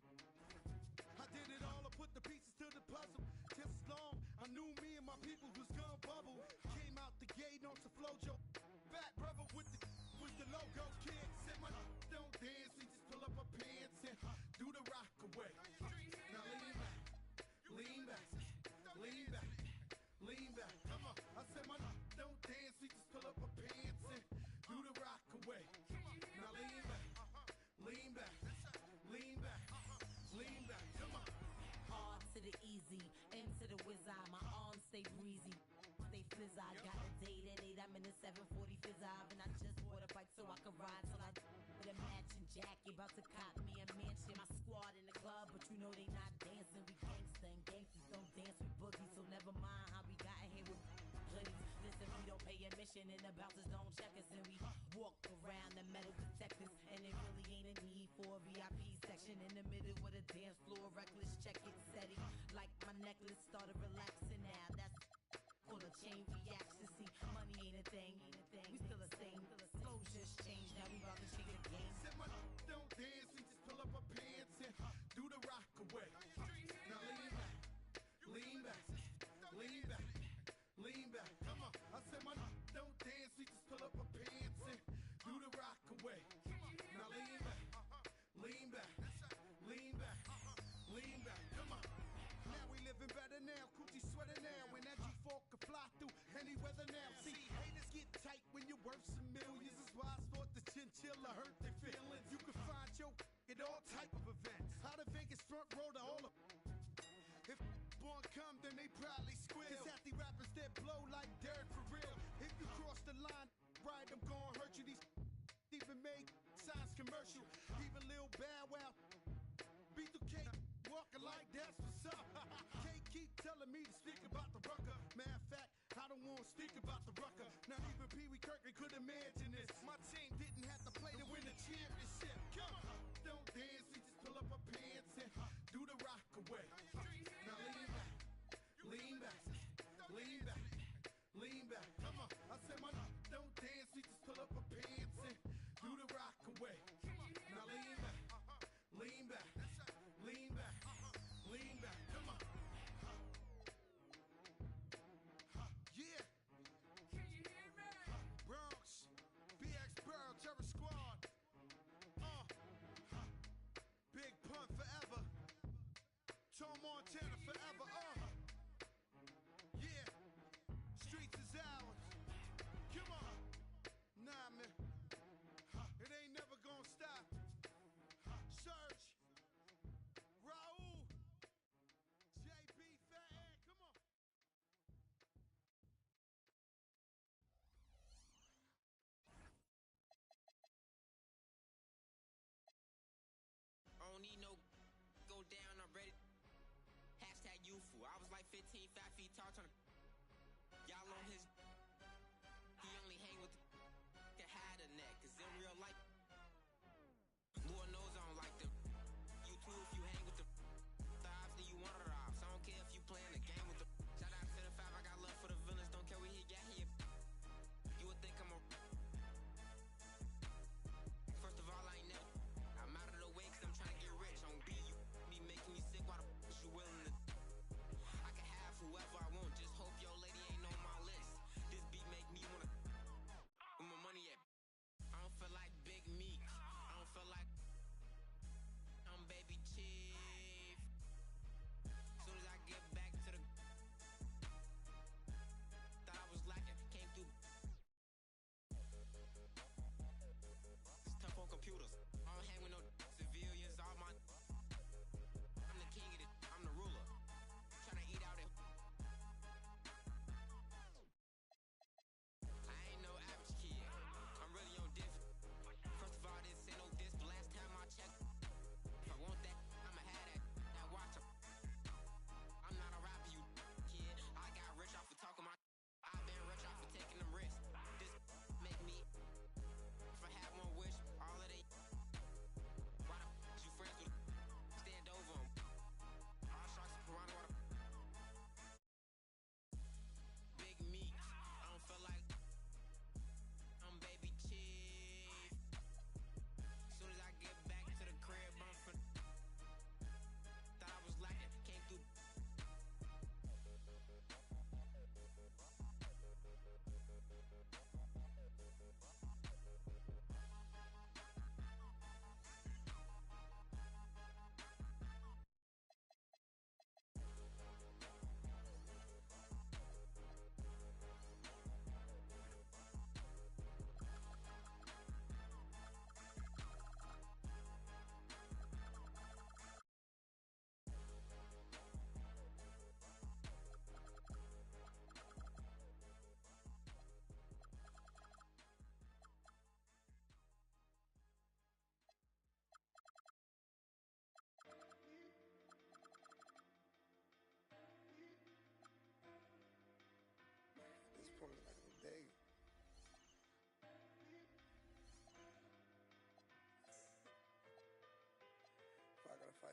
I did it all, I put the pieces to the puzzle. Just as long, I knew me and my people was gonna bubble. Came out the gate on some flojo. Back brother with the logo kid. Said my don't dance, we just pull up our pants and do the rock away. Now lean back, lean back. Lean back, come on. I said my don't dance, we just pull up our pants and do the rock away. Now lean back, lean back, lean back, lean back, come on. Hard to the easy, into the whiz-eye, my arms stay breezy. Stay fizz, I got a date at 8, I'm in the 740 fizz and I just bought a bike so I can ride till I with a matching jacket, about to cop me a mansion. My squad in the club, but you know they not dancing. We gangsta and gangsters don't dance with boogies, so never mind how we got in here with hoodies. Listen, we don't pay admission and the bouncers don't check us, and we walk around the metal detectors, and it really ain't a need for a VIP section in the middle with a dance floor. Reckless, check it, steady, like my necklace started relaxing now. That's full of chain reaction. See, money ain't a thing. We still the same. Flows just changed. Now we about to change the game. Said my don't dance, we just pull up our pants and do the rock away. Now lean back, lean back, lean back. Come on. I said my don't dance, we just pull up our pants and do the rock away. Now lean back, lean back, lean back, lean back. Come on. Now we living better now, coochie sweater now, and that G4 can fly through any weather now. See, haters get tight when you're worth some millions. That's why I thought the chinchilla hurt their feelings. You can find your at all type of events. Out of Vegas front row to all of. If born come, then they probably squeal. Cause half the rappers that blow like dirt for real. If you cross the line, right, I'm gonna hurt you. These even make signs commercial. Even Lil Bow Wow, B2K. Walking like that's what's up. Can't keep telling me to speak about the rucker. Matter of fact, I don't want to speak about the rucker. Not even Pee Wee Kirkland could imagine this. My team didn't have to play to win the championship. Come on, don't dance, we just pull up our pants and do the rock away. Now lean back, lean back, lean back. Come on, I said my don't dance, we just pull up our pants and do the rock away. Now lean back, lean back, lean back, lean back. Come on. Yeah. Can you hear me? Bronx, BX Burrow, Terror Squad. Big Pun forever. Tom Montana forever. Yeah. Streets is ours. Come on. Nah, man. It ain't never gonna stop. Surge. Raul. JB, Fat Ed, come on. I don't need no go down, I'm ready. Hashtag youthful. I was like 15, 5 feet tall, trying to y'all on his. He only hang with the hide a neck, cause in real life, Lord knows I don't like them. You too if you hang with the thighs, then you want it off. So I don't care if you playing the game with the. Shout out to the 5, I got love for the villains, don't care where he got here. You would think I'm a. First of all, I ain't never. I'm out of the way cause I'm trying to get rich. On B, you be making me sick, why the f you willing to. I can have whoever I want, just hold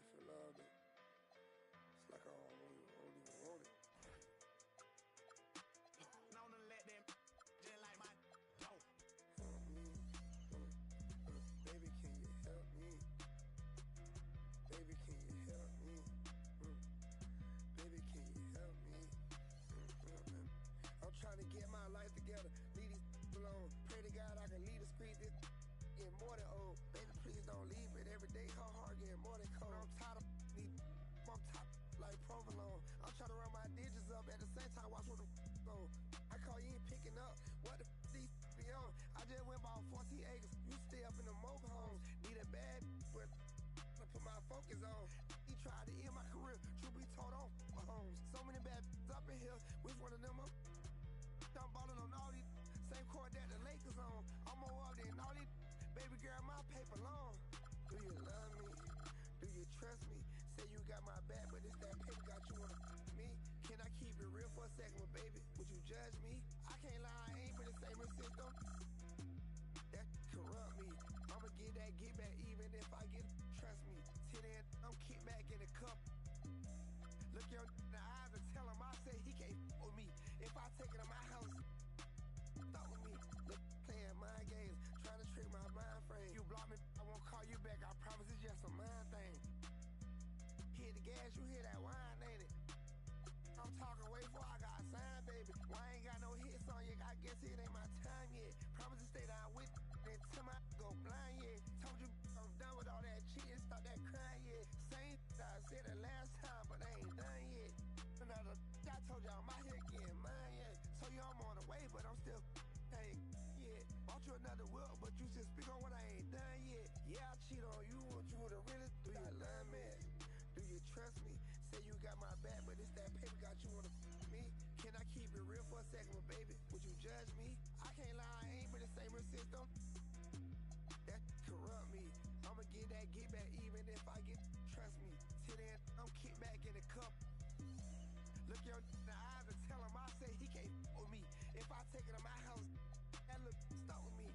feel loved. It's like I don't even want it. Known to let them just like my toe. Help me. Baby, can you help me? Baby, can you help me? Baby, can you help me? I'm trying to get my life together. Leave these alone. Pray to God I can lead the street. This getting more than old. Baby, please don't leave it. Every day her heart getting more than cold. I'm tired of these. I'm top like provolone. I'm trying to run my digits up at the same time. Watch what the go. I call you ain't picking up. What the these be on? I just went bought 14 acres. You stay up in the mobile homes. Need a bad but I put my focus on. He tried to end my career. Truth be told on my homes. So many bad up in here. Which one of them up? I'm balling on all these. Same court that the Lakers on. I'm more up than all these. Baby girl, my paper long. Do you love me? Do you trust me? Say you got my back, but it's that paper got you on me. Can I keep it real for a second, but baby, would you judge me? I can't lie, I ain't been the same since them. That corrupt me. I'ma get that get back even if I get trust me. Till then, I'm kick back in the cup. Look your in the eyes and tell him I say he can't with me. If I take it to my house, stop with me. Look, playing mind games, trying to trick my mind frame. You block me, I won't call you back. I promise it's just a mind thing. Hit the gas, you hear that wine, ain't it? I'm talking way before I got signed, baby. Why I ain't got no hits on you? I guess it ain't my time yet. Promise to stay down with until my go blind, yeah. Told you I'm done with all that cheating, stop that crying, yeah. Same I said it last time, but I ain't done yet. Another I told you I'm out here getting mine, yeah. So you I'm on the way, but I'm still ain't yet. Bought you another whip, but you just speak on what I ain't done yet. Yeah, I cheat on you, want you to really do you love me? Do you trust me? Say you got my back, but it's that paper got you on me. Can I keep it real for a second, but baby, would you judge me? I can't lie, I ain't been the same since them. That corrupt me. I'ma get that get back even if I get trust me. Till then, I'm kick back in the cup. Look your in the eyes and tell him I say he can't with me. If I take it to my house, that look stop with me.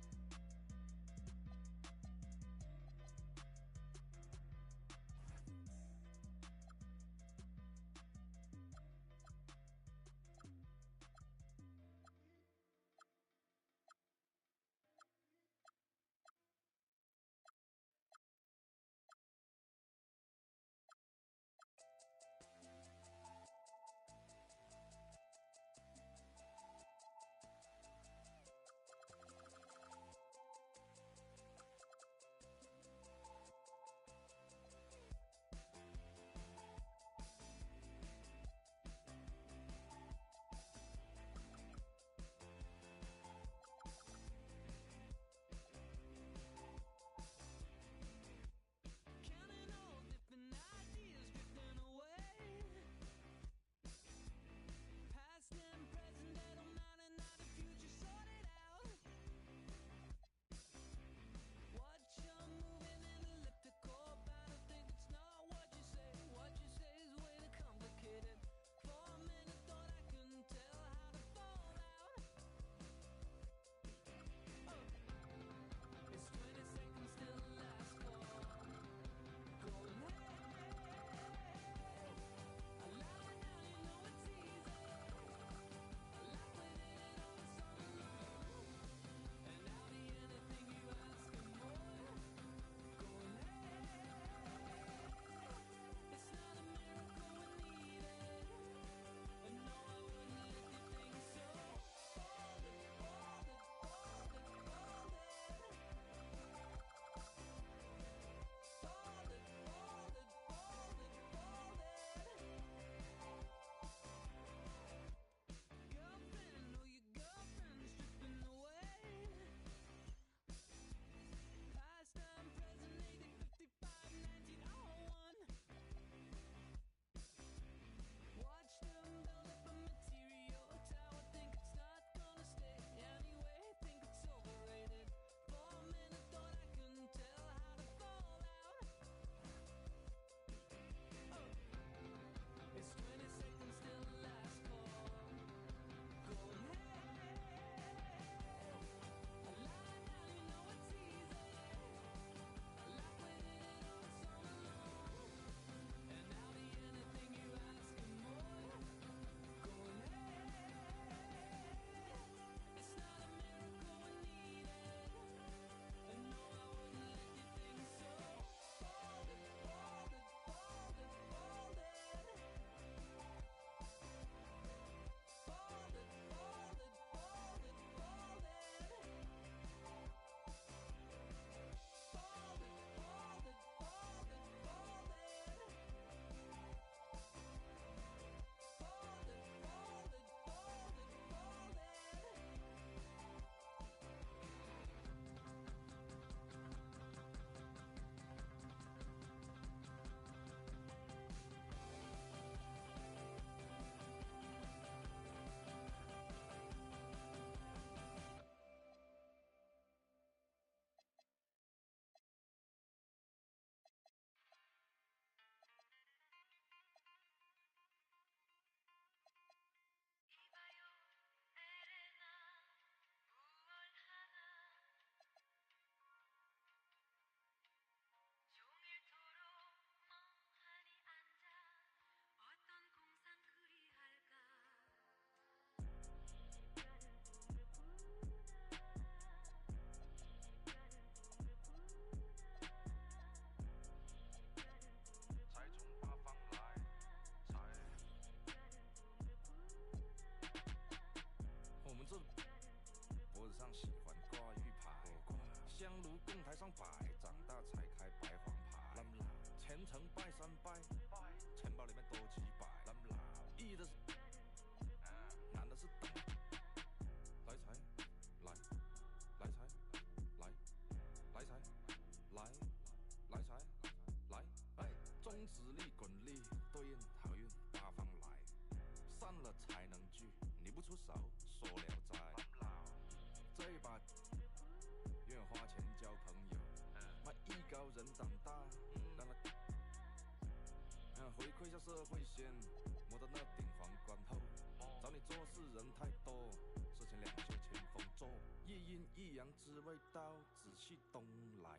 了才能聚，你不出手，塑料斋。这一把愿花钱交朋友，卖艺高人长大，让他回馈下社会先，摸到那顶皇冠后，找你做事人太多，事情两袖清风做，一阴一阳之谓道，仔细东来，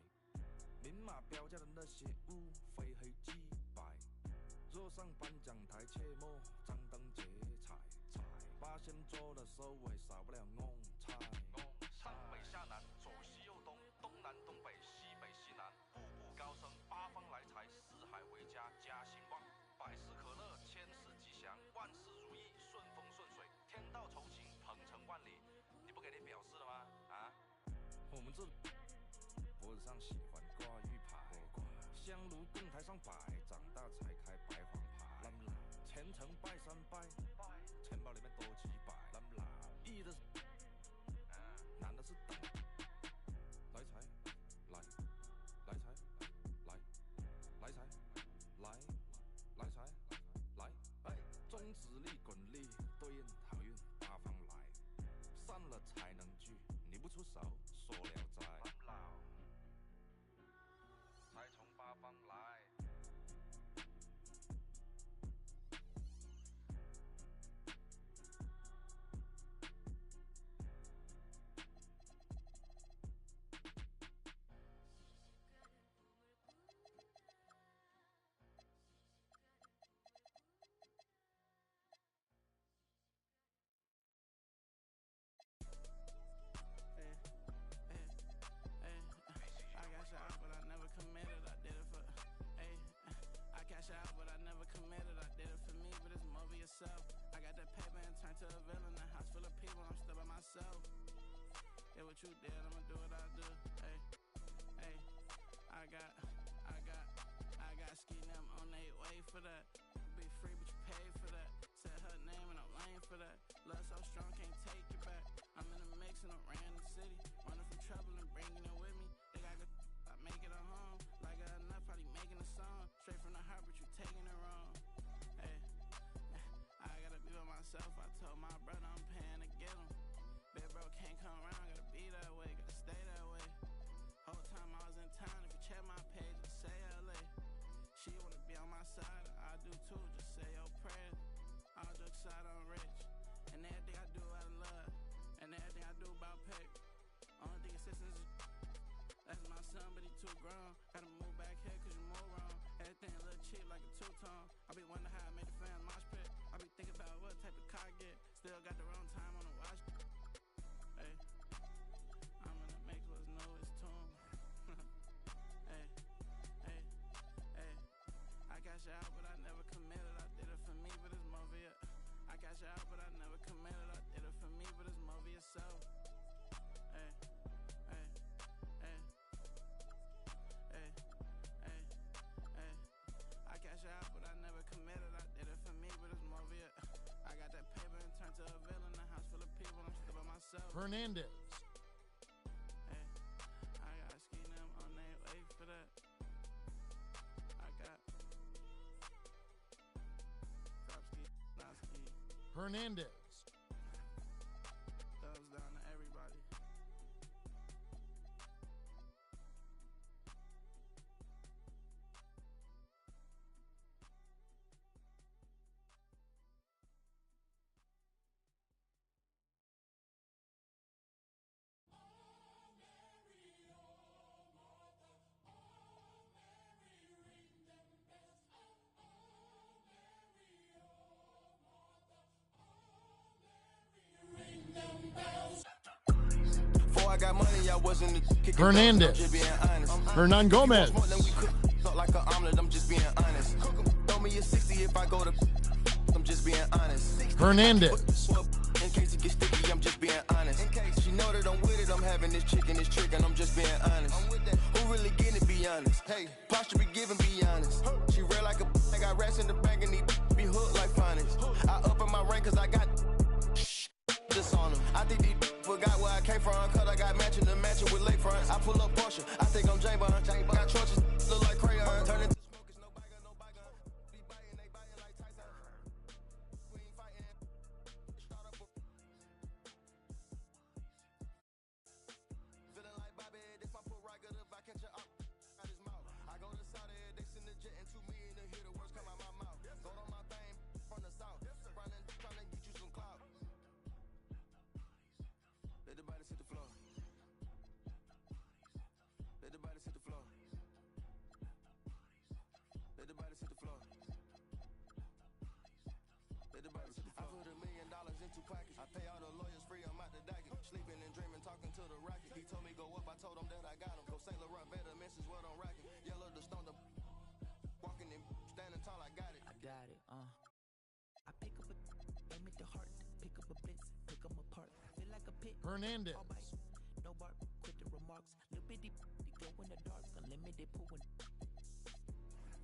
明码标价的那些物，非黑即白。若上颁奖台，切莫张灯结彩。八仙桌的收尾，少不了弄菜。上北下南，左西右东，东南东北，西北西南，步步高升，八方来财，四海为家，家兴旺，百事可乐，千事吉祥，万事如意，顺风顺水，天道酬勤，鹏程万里。你不给点表示了吗？啊？我们这脖子上喜欢挂玉牌，香炉供台上摆，长大才开白黄牌。虔诚拜三拜，钱包里面多几百。易的，难的是等。来财，来，来财，来，来财，来，来财，来，哎，中指力滚力，对应好运八方来，散了才能聚，你不出手，塑料斋。才从八方来。I got that paper and turned to a villain. A house full of people, I'm still by myself. Yeah, what you did, I'ma do what I do. Hey, hey, I got ski them on their way for that. Be free, but you pay for that. Said her name and I'm lame for that. Love so strong, can't take it back. I'm in the mix and I'm ran the city. Running from trouble and bringing it with me. They got good, I make it a home. Like I enough, probably making a song. Straight from the heart, but you taking it wrong. Hey, I gotta be with myself. I told my brother I'm paying to get him. Big bro can't come around, gotta be that way, gotta stay that way. Whole time I was in town, if you check my page, just say LA. She wanna be on my side, I do too, just say your prayers. All jokes aside, I'm rich, and everything I do out of love, and everything I do about paper. Only thing assistance is that's my son, but he too grown. Gotta move back here cause you move wrong. Everything a little cheap like a two-tone. I be wondering how I made the fans mosh pit. I be thinking about what type of car I get. Still got the wrong time on the watch. Hey, I'm in the mix, what's new is tune. Hey, hey, hey. I cash out, but I never committed. I did it for me, but it's more for you. I cash out, but I never committed. I did it for me, but it's more for yourself. Hey, hey, hey, hey, hey, hey. I cash out, but I never committed. I did it for me, but it's more for you. I got that paper and turned to a villain. A house full of people, I'm still by myself. Hernandez. Hey, I got ski them on their way for that. I got crop ski, not ski. Hernandez. Thumbs down to everybody. Before I got money, I wasn't Hernandez. Hernan Gomez. Like an omelet, I'm just being honest. Throw me a 60 if I go to. I'm just being honest. Hernandez. In case it gets sticky, I'm just being honest. She know that I'm with it, I'm having this chicken, this trick, and I'm just being honest. Who really getting it, be honest? Hey, posture be giving, be honest. She real like a. I got rats in the bag and need be hooked like finest. I up in my rank cause I got just on them. I think these forgot where I came from, cause I got matching the matching with lakefront. I pull up Porsche, I think I'm J-Bun. Got trunches, look like crayon. Turn into smokers, no bygone, no bygone. Be biting, they biting like Tyson. We ain't fighting. two pockets. I pay all the lawyers free, I'm out the docket. Sleeping and dreaming, talking to the rocket. He told me go up, I told him that I got him. Go Saint Laurent, better mentions what I'm rocking. Yellow the stone, the walking and standing tall, I got it. I got it, I pick up a aim at the heart, pick up a blitz, pick them apart. Feel like a pit. Hernandez. All bite, no bark, quit the remarks. Little bitty, glow in the dark, unlimited pooling.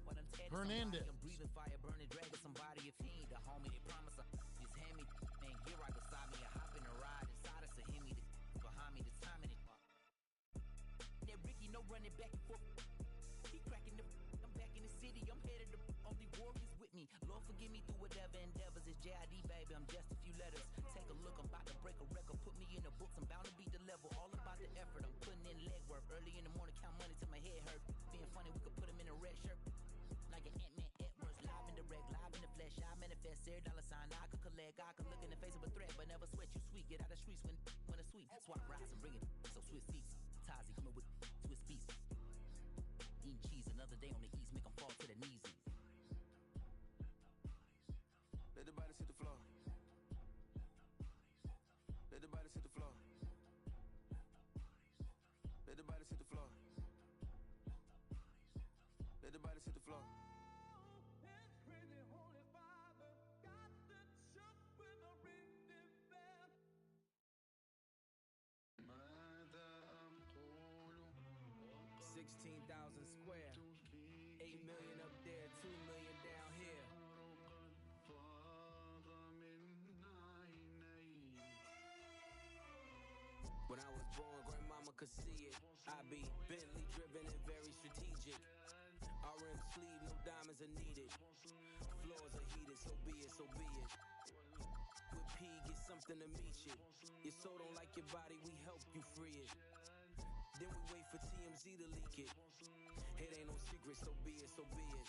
What I'm telling Hernandez. I'm breathing fire, burning, dragging somebody. If he ain't the homie, they promise her. Just hand me, man, get right beside me. I hop in a ride inside us, so hit me behind me, this time in it. That Ricky, no running back and forth. He cracking the, I'm back in the city, I'm headed to only warriors with me. Lord, forgive me through whatever endeavors. It's JID, baby, I'm just a few letters. Take a look, I'm about to break a record. Put me in the books, I'm bound to beat the level. All about the effort, I'm putting in legwork. Early in the morning, count money till my head hurt. Being funny, we could put him in a red shirt. Like an Ant-Man Edwards, live in the reg, live in the flesh. I manifest, every dollar sign I could collect. I could look in the face of a threat, but never sweat. You sweet, get out of streets when it's sweet. Swap rides and bring it. So Swiss seats, Tazi coming with Swiss beats. Eating cheese, another day on the east, make them fall to their knees. Let the bodies hit the floor. Let the bodies hit the floor. Let the bodies hit the floor. Let the bodies hit the floor. Square, 8 million up there, 2 million down here. When I was born, grandmama could see it. I be Bentley driven and very strategic. RM sleeve, no diamonds are needed. Floors are heated, so be it, so be it. With P, get something to meet you. Your soul don't like your body, we help you free it. Then we wait for TMZ to leak it. It ain't no secret, so be it, so be it.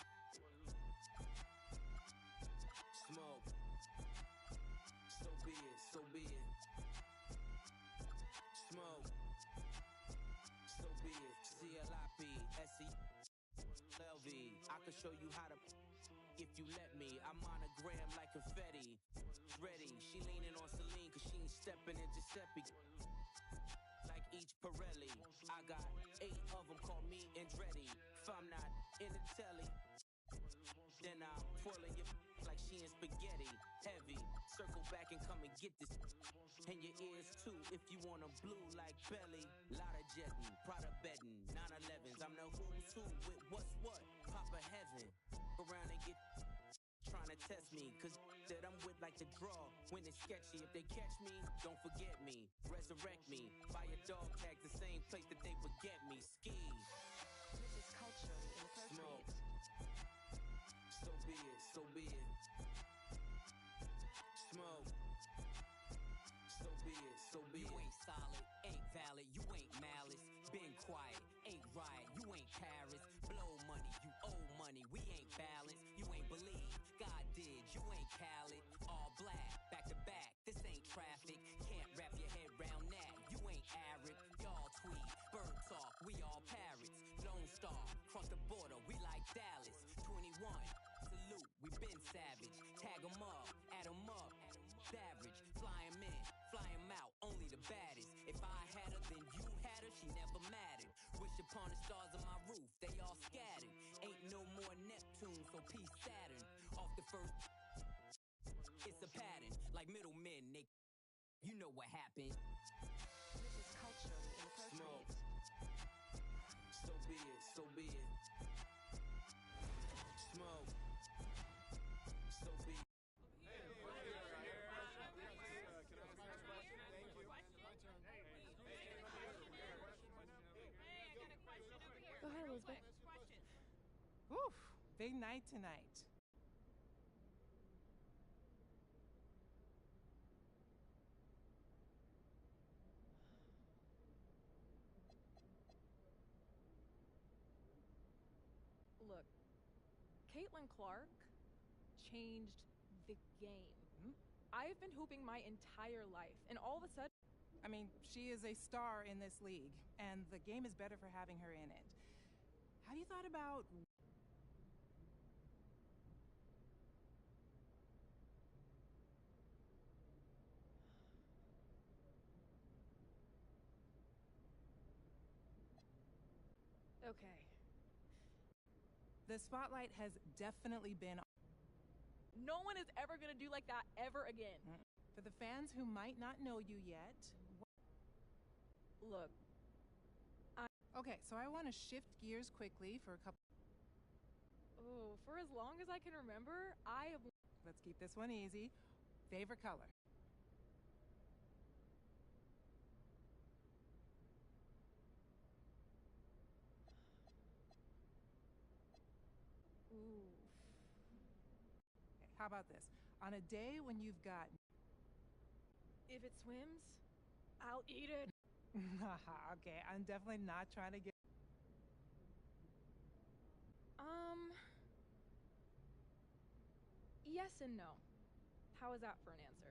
Smoke. So be it, so be it. Smoke. So be it. CLIP, SE, LV. I can show you how to if you let me. I monogram like confetti. Ready, she leaning on Celine cause she ain't stepping in Giuseppe. Like each Pirelli, I got 8 of them, call me Andretti. If I'm not in the telly, then I'm twirling your like she in spaghetti. Heavy, circle back and come and get this. And your ears too, if you want 'em blue like belly. Lotta jetting, Prada betting, 911s. I'm the who's who with what's what. Papa heaven, around and get trying to test me, cause that I'm with like the draw. When it's sketchy, if they catch me, don't forget me. Resurrect me, buy a dog tag the same place that they would get me. Ski. This is culture in the first Smoke. place. So be it, so be it. Smoke. So be it, so be it. You ain't solid, ain't valid, you ain't malice. Been quiet, ain't riot, you ain't Paris. Blow money, you owe money, we ain't balanced. You ain't believe, God did, you ain't Khaled. All black, back to back, this ain't traffic. Can't wrap your head round that, you ain't Arab. Y'all tweet, bird talk, we all parrots. Lone Star, cross the border, we like Dallas. 21, salute, we been savage. Tag 'em up, add 'em up. Average, fly 'em in, fly 'em out, only the baddest. If I had her, then you had her, she never mattered. Wish upon the stars on my roof, they all scattered. Ain't no more Neptune, so peace Saturn. Off the first, it's a pattern. Like middlemen, they, you know what happened. This is culture in the first Smoke. place. So be it, so be it. Smoke. So be it. Go ahead, Elizabeth. Oof, big night tonight. Look, Caitlin Clark changed the game. I've been hooping my entire life, and all of a sudden, I mean, she is a star in this league, and the game is better for having her in it. Have you thought about Okay. The spotlight has definitely been. No one is ever gonna do like that ever again. For the fans who might not know you yet. Look. Okay, so I want to shift gears quickly for a couple. Oh, for as long as I can remember, I have. Let's keep this one easy. Favorite color? Ooh. How about this? On a day when you've got. If it swims, I'll eat it. Okay, I'm definitely not trying to get. Yes and no. How is that for an answer?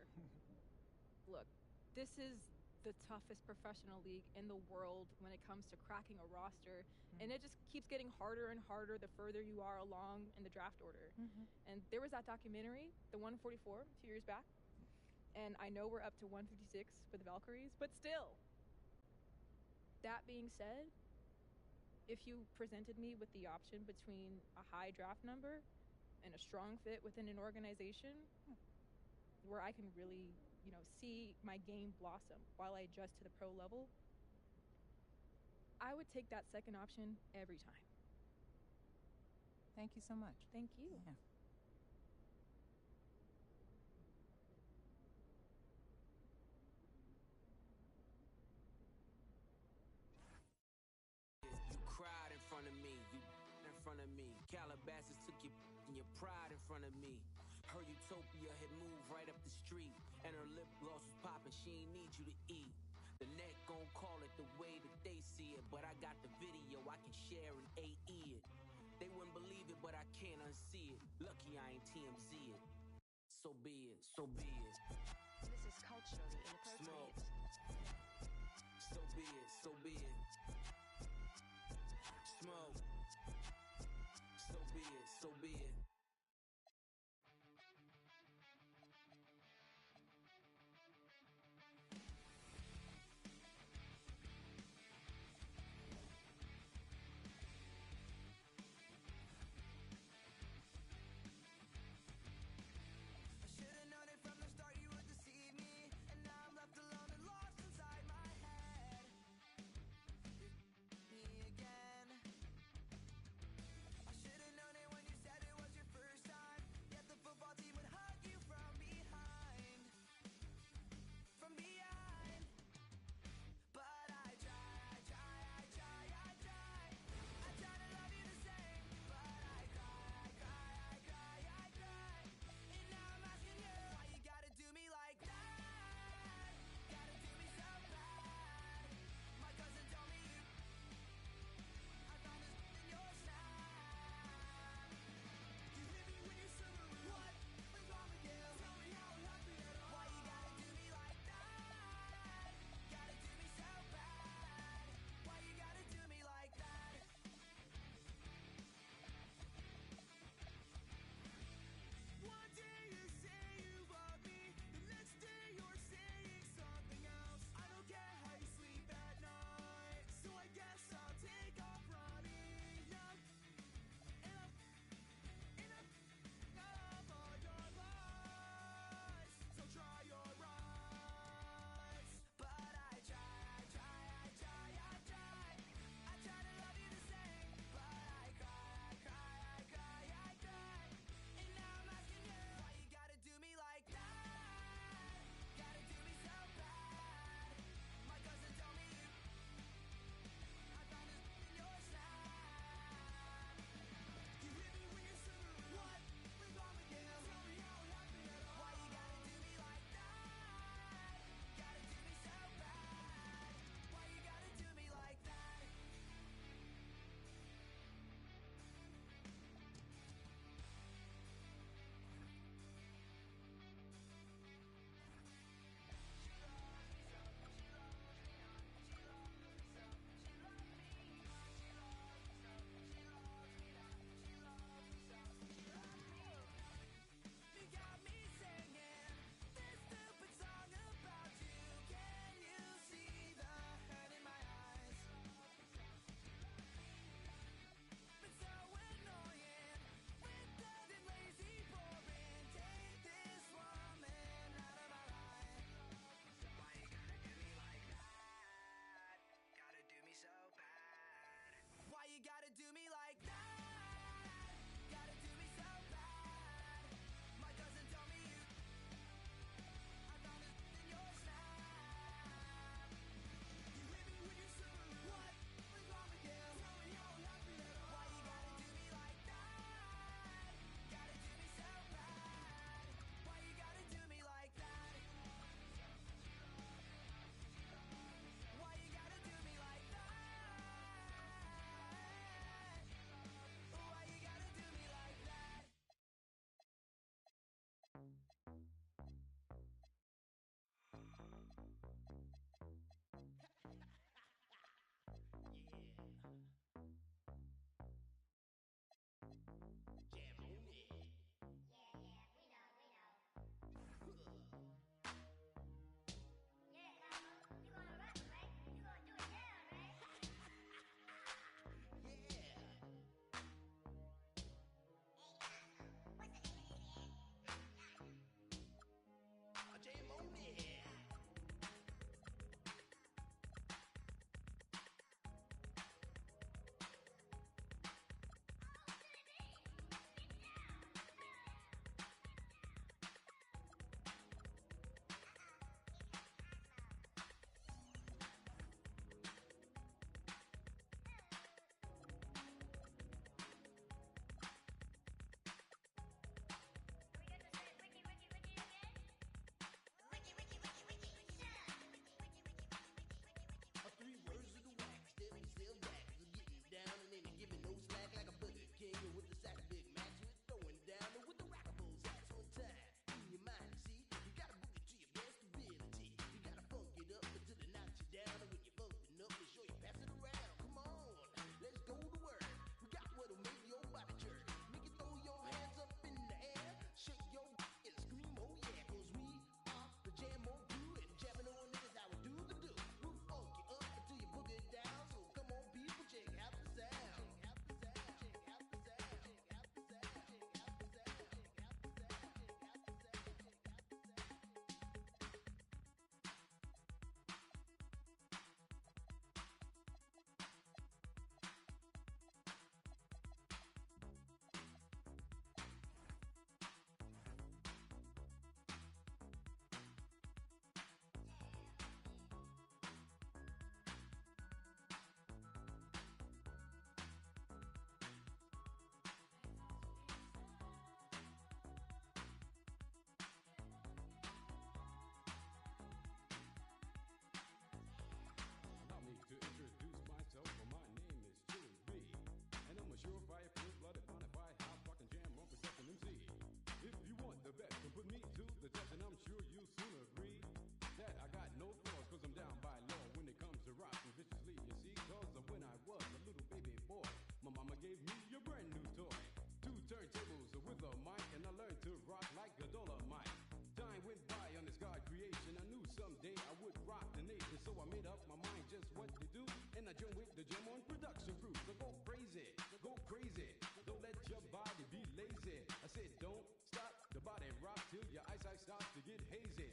Look, this is the toughest professional league in the world when it comes to cracking a roster, and it just keeps getting harder and harder the further you are along in the draft order. And there was that documentary, the 144, 2 years back, and I know we're up to 156 for the Valkyries, but still. That being said, if you presented me with the option between a high draft number and a strong fit within an organization where I can really, see my game blossom while I adjust to the pro level, I would take that second option every time. Thank you so much. Thank you. Yeah. You cried in front of me, you in front of me. Calabasas took your pride in front of me. Her utopia had moved right up the street, and her lip gloss was popping, she ain't need you to eat. The net gon' call it the way that they see it, but I got the video, I can share and AE it. They wouldn't believe it, but I can't unsee it. Lucky I ain't TMZ it. So be it, so be it. This is culturally inappropriate. Smoke. So be it, so be it. Smoke. So be it, so be it. I made up my mind just what to do, and I joined with the Jam On production crew. So go crazy, go crazy. Don't let your body be lazy. I said don't stop the body rock till your eyesight starts to get hazy.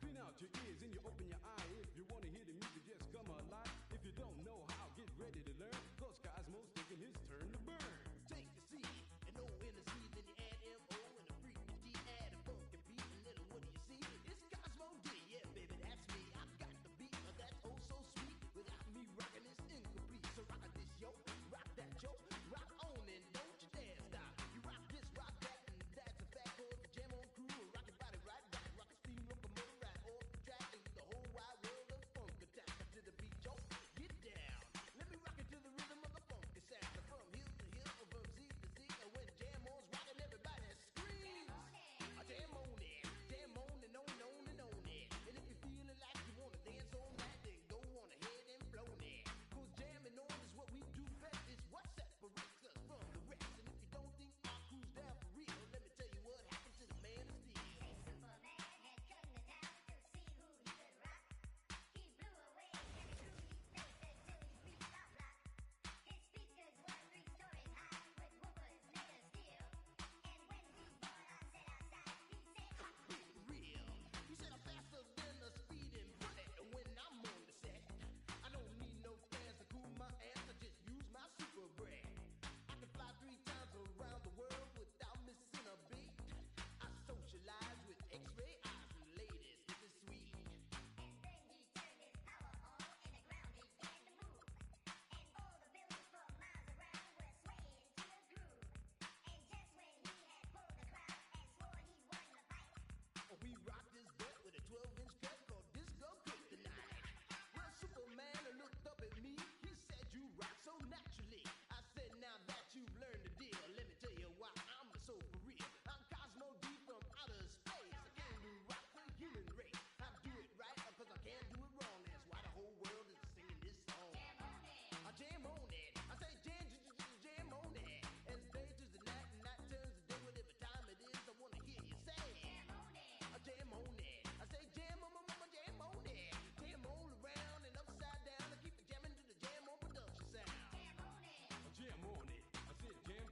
Clean out your ears and you open your eye. If you want to hear the music, just come alive. If you don't know how, get ready to learn. Cause Cosmo's taking his turn to burn. Take the C and O in the C, then you add M-O and a freaky D, add a funky beat, and little what do you see? It's Cosmo D, yeah baby, that's me. I've got the beat, that's oh so sweet. Without me rocking this incomplete. So rock this yo, rock that yo, rock on and don't you dare stop. You rock this, rock that, and that's a fact. Cause the Jam On crew will rock your body right back. Rock a steam locomotive right off the track, and the whole wide world of funk attack. To the beat yo, get down. Let me rock it to the rhythm of the funky sound. From hill to hill, from Z to Z, and when Jam On's rocking, everybody screams. I jam on it, jam on and on and on and on it. And if you're feeling like you wanna dance all night, then go on ahead and blow it. Cause jamming on is what we do best. It's what separates us from the rest. And if you don't think our crew's down for real, let me tell you what happened to the man of steel. Real. He said I'm faster than a speeding bullet when I'm on the set. I don't need no fans to cool my ass. I just use my super breath. I can fly 3 times around the world without missing a beat. I socialize with X-ray eyes and ladies. This is sweet. And then he turned his power on and the ground began to move. And all the buildings for miles around were swaying to the groove. And just when he had pulled the crowd and swore he won the fight, we rocked this belt with a 12-inch cut called Disco Kryptonite. Well, Superman looked up at me. He said, you rock so naturally. I said, now that you've learned the deal, let me tell you why I'm so for real. I'm Cosmo D from outer space. I came to rock the human race. I do it right because I can't do it wrong. That's why the whole world is singing this song. I jam on it. I say jam on it. As day turns to night and night turns to day, whatever time it is, I want to hear you say. I jam on it. I say jam on jam on it. Jam all around and upside down. I keep it jamming to the Jam On production sound. Jam on it. I said jam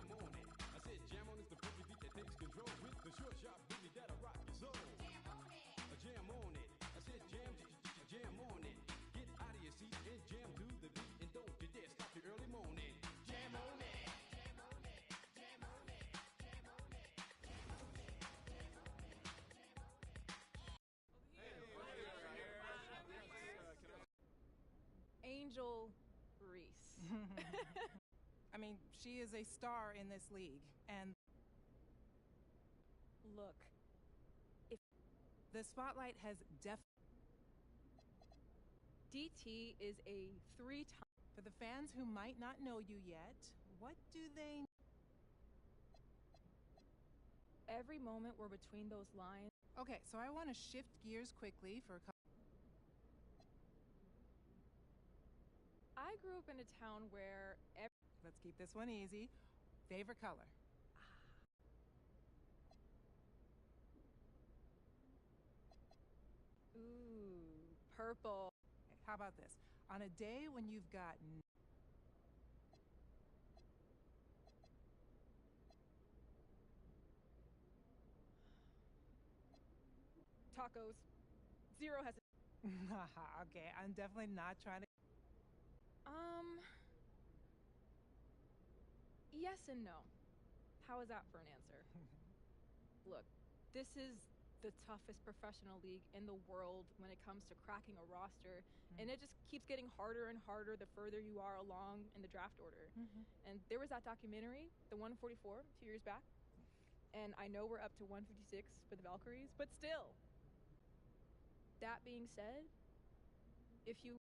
on it. I said jam on is the funky beat that takes control with the short sharp booty that'll rock your soul. Jam on it. I said jam on it. Get out of your seat and jam to the beat and don't you dare stop the early morning. Jam on it. Jam on it. Jam on it. Jam on it. Angel Reese. I mean, she is a star in this league. And look, if the spotlight has DT is a 3-time. For the fans who might not know you yet, what do they? Every moment we're between those lines. Okay, so I want to shift gears quickly for a couple. I grew up in a town where Let's keep this one easy. Favorite color? Ooh, purple. Okay, how about this? On a day when you've got tacos, 0 has. Okay, I'm definitely not trying to. Yes and no. How is that for an answer? Look, this is the toughest professional league in the world when it comes to cracking a roster, and it just keeps getting harder and harder the further you are along in the draft order. And there was that documentary, the 144, 2 years back, and I know we're up to 156 for the Valkyries, but still. That being said, if you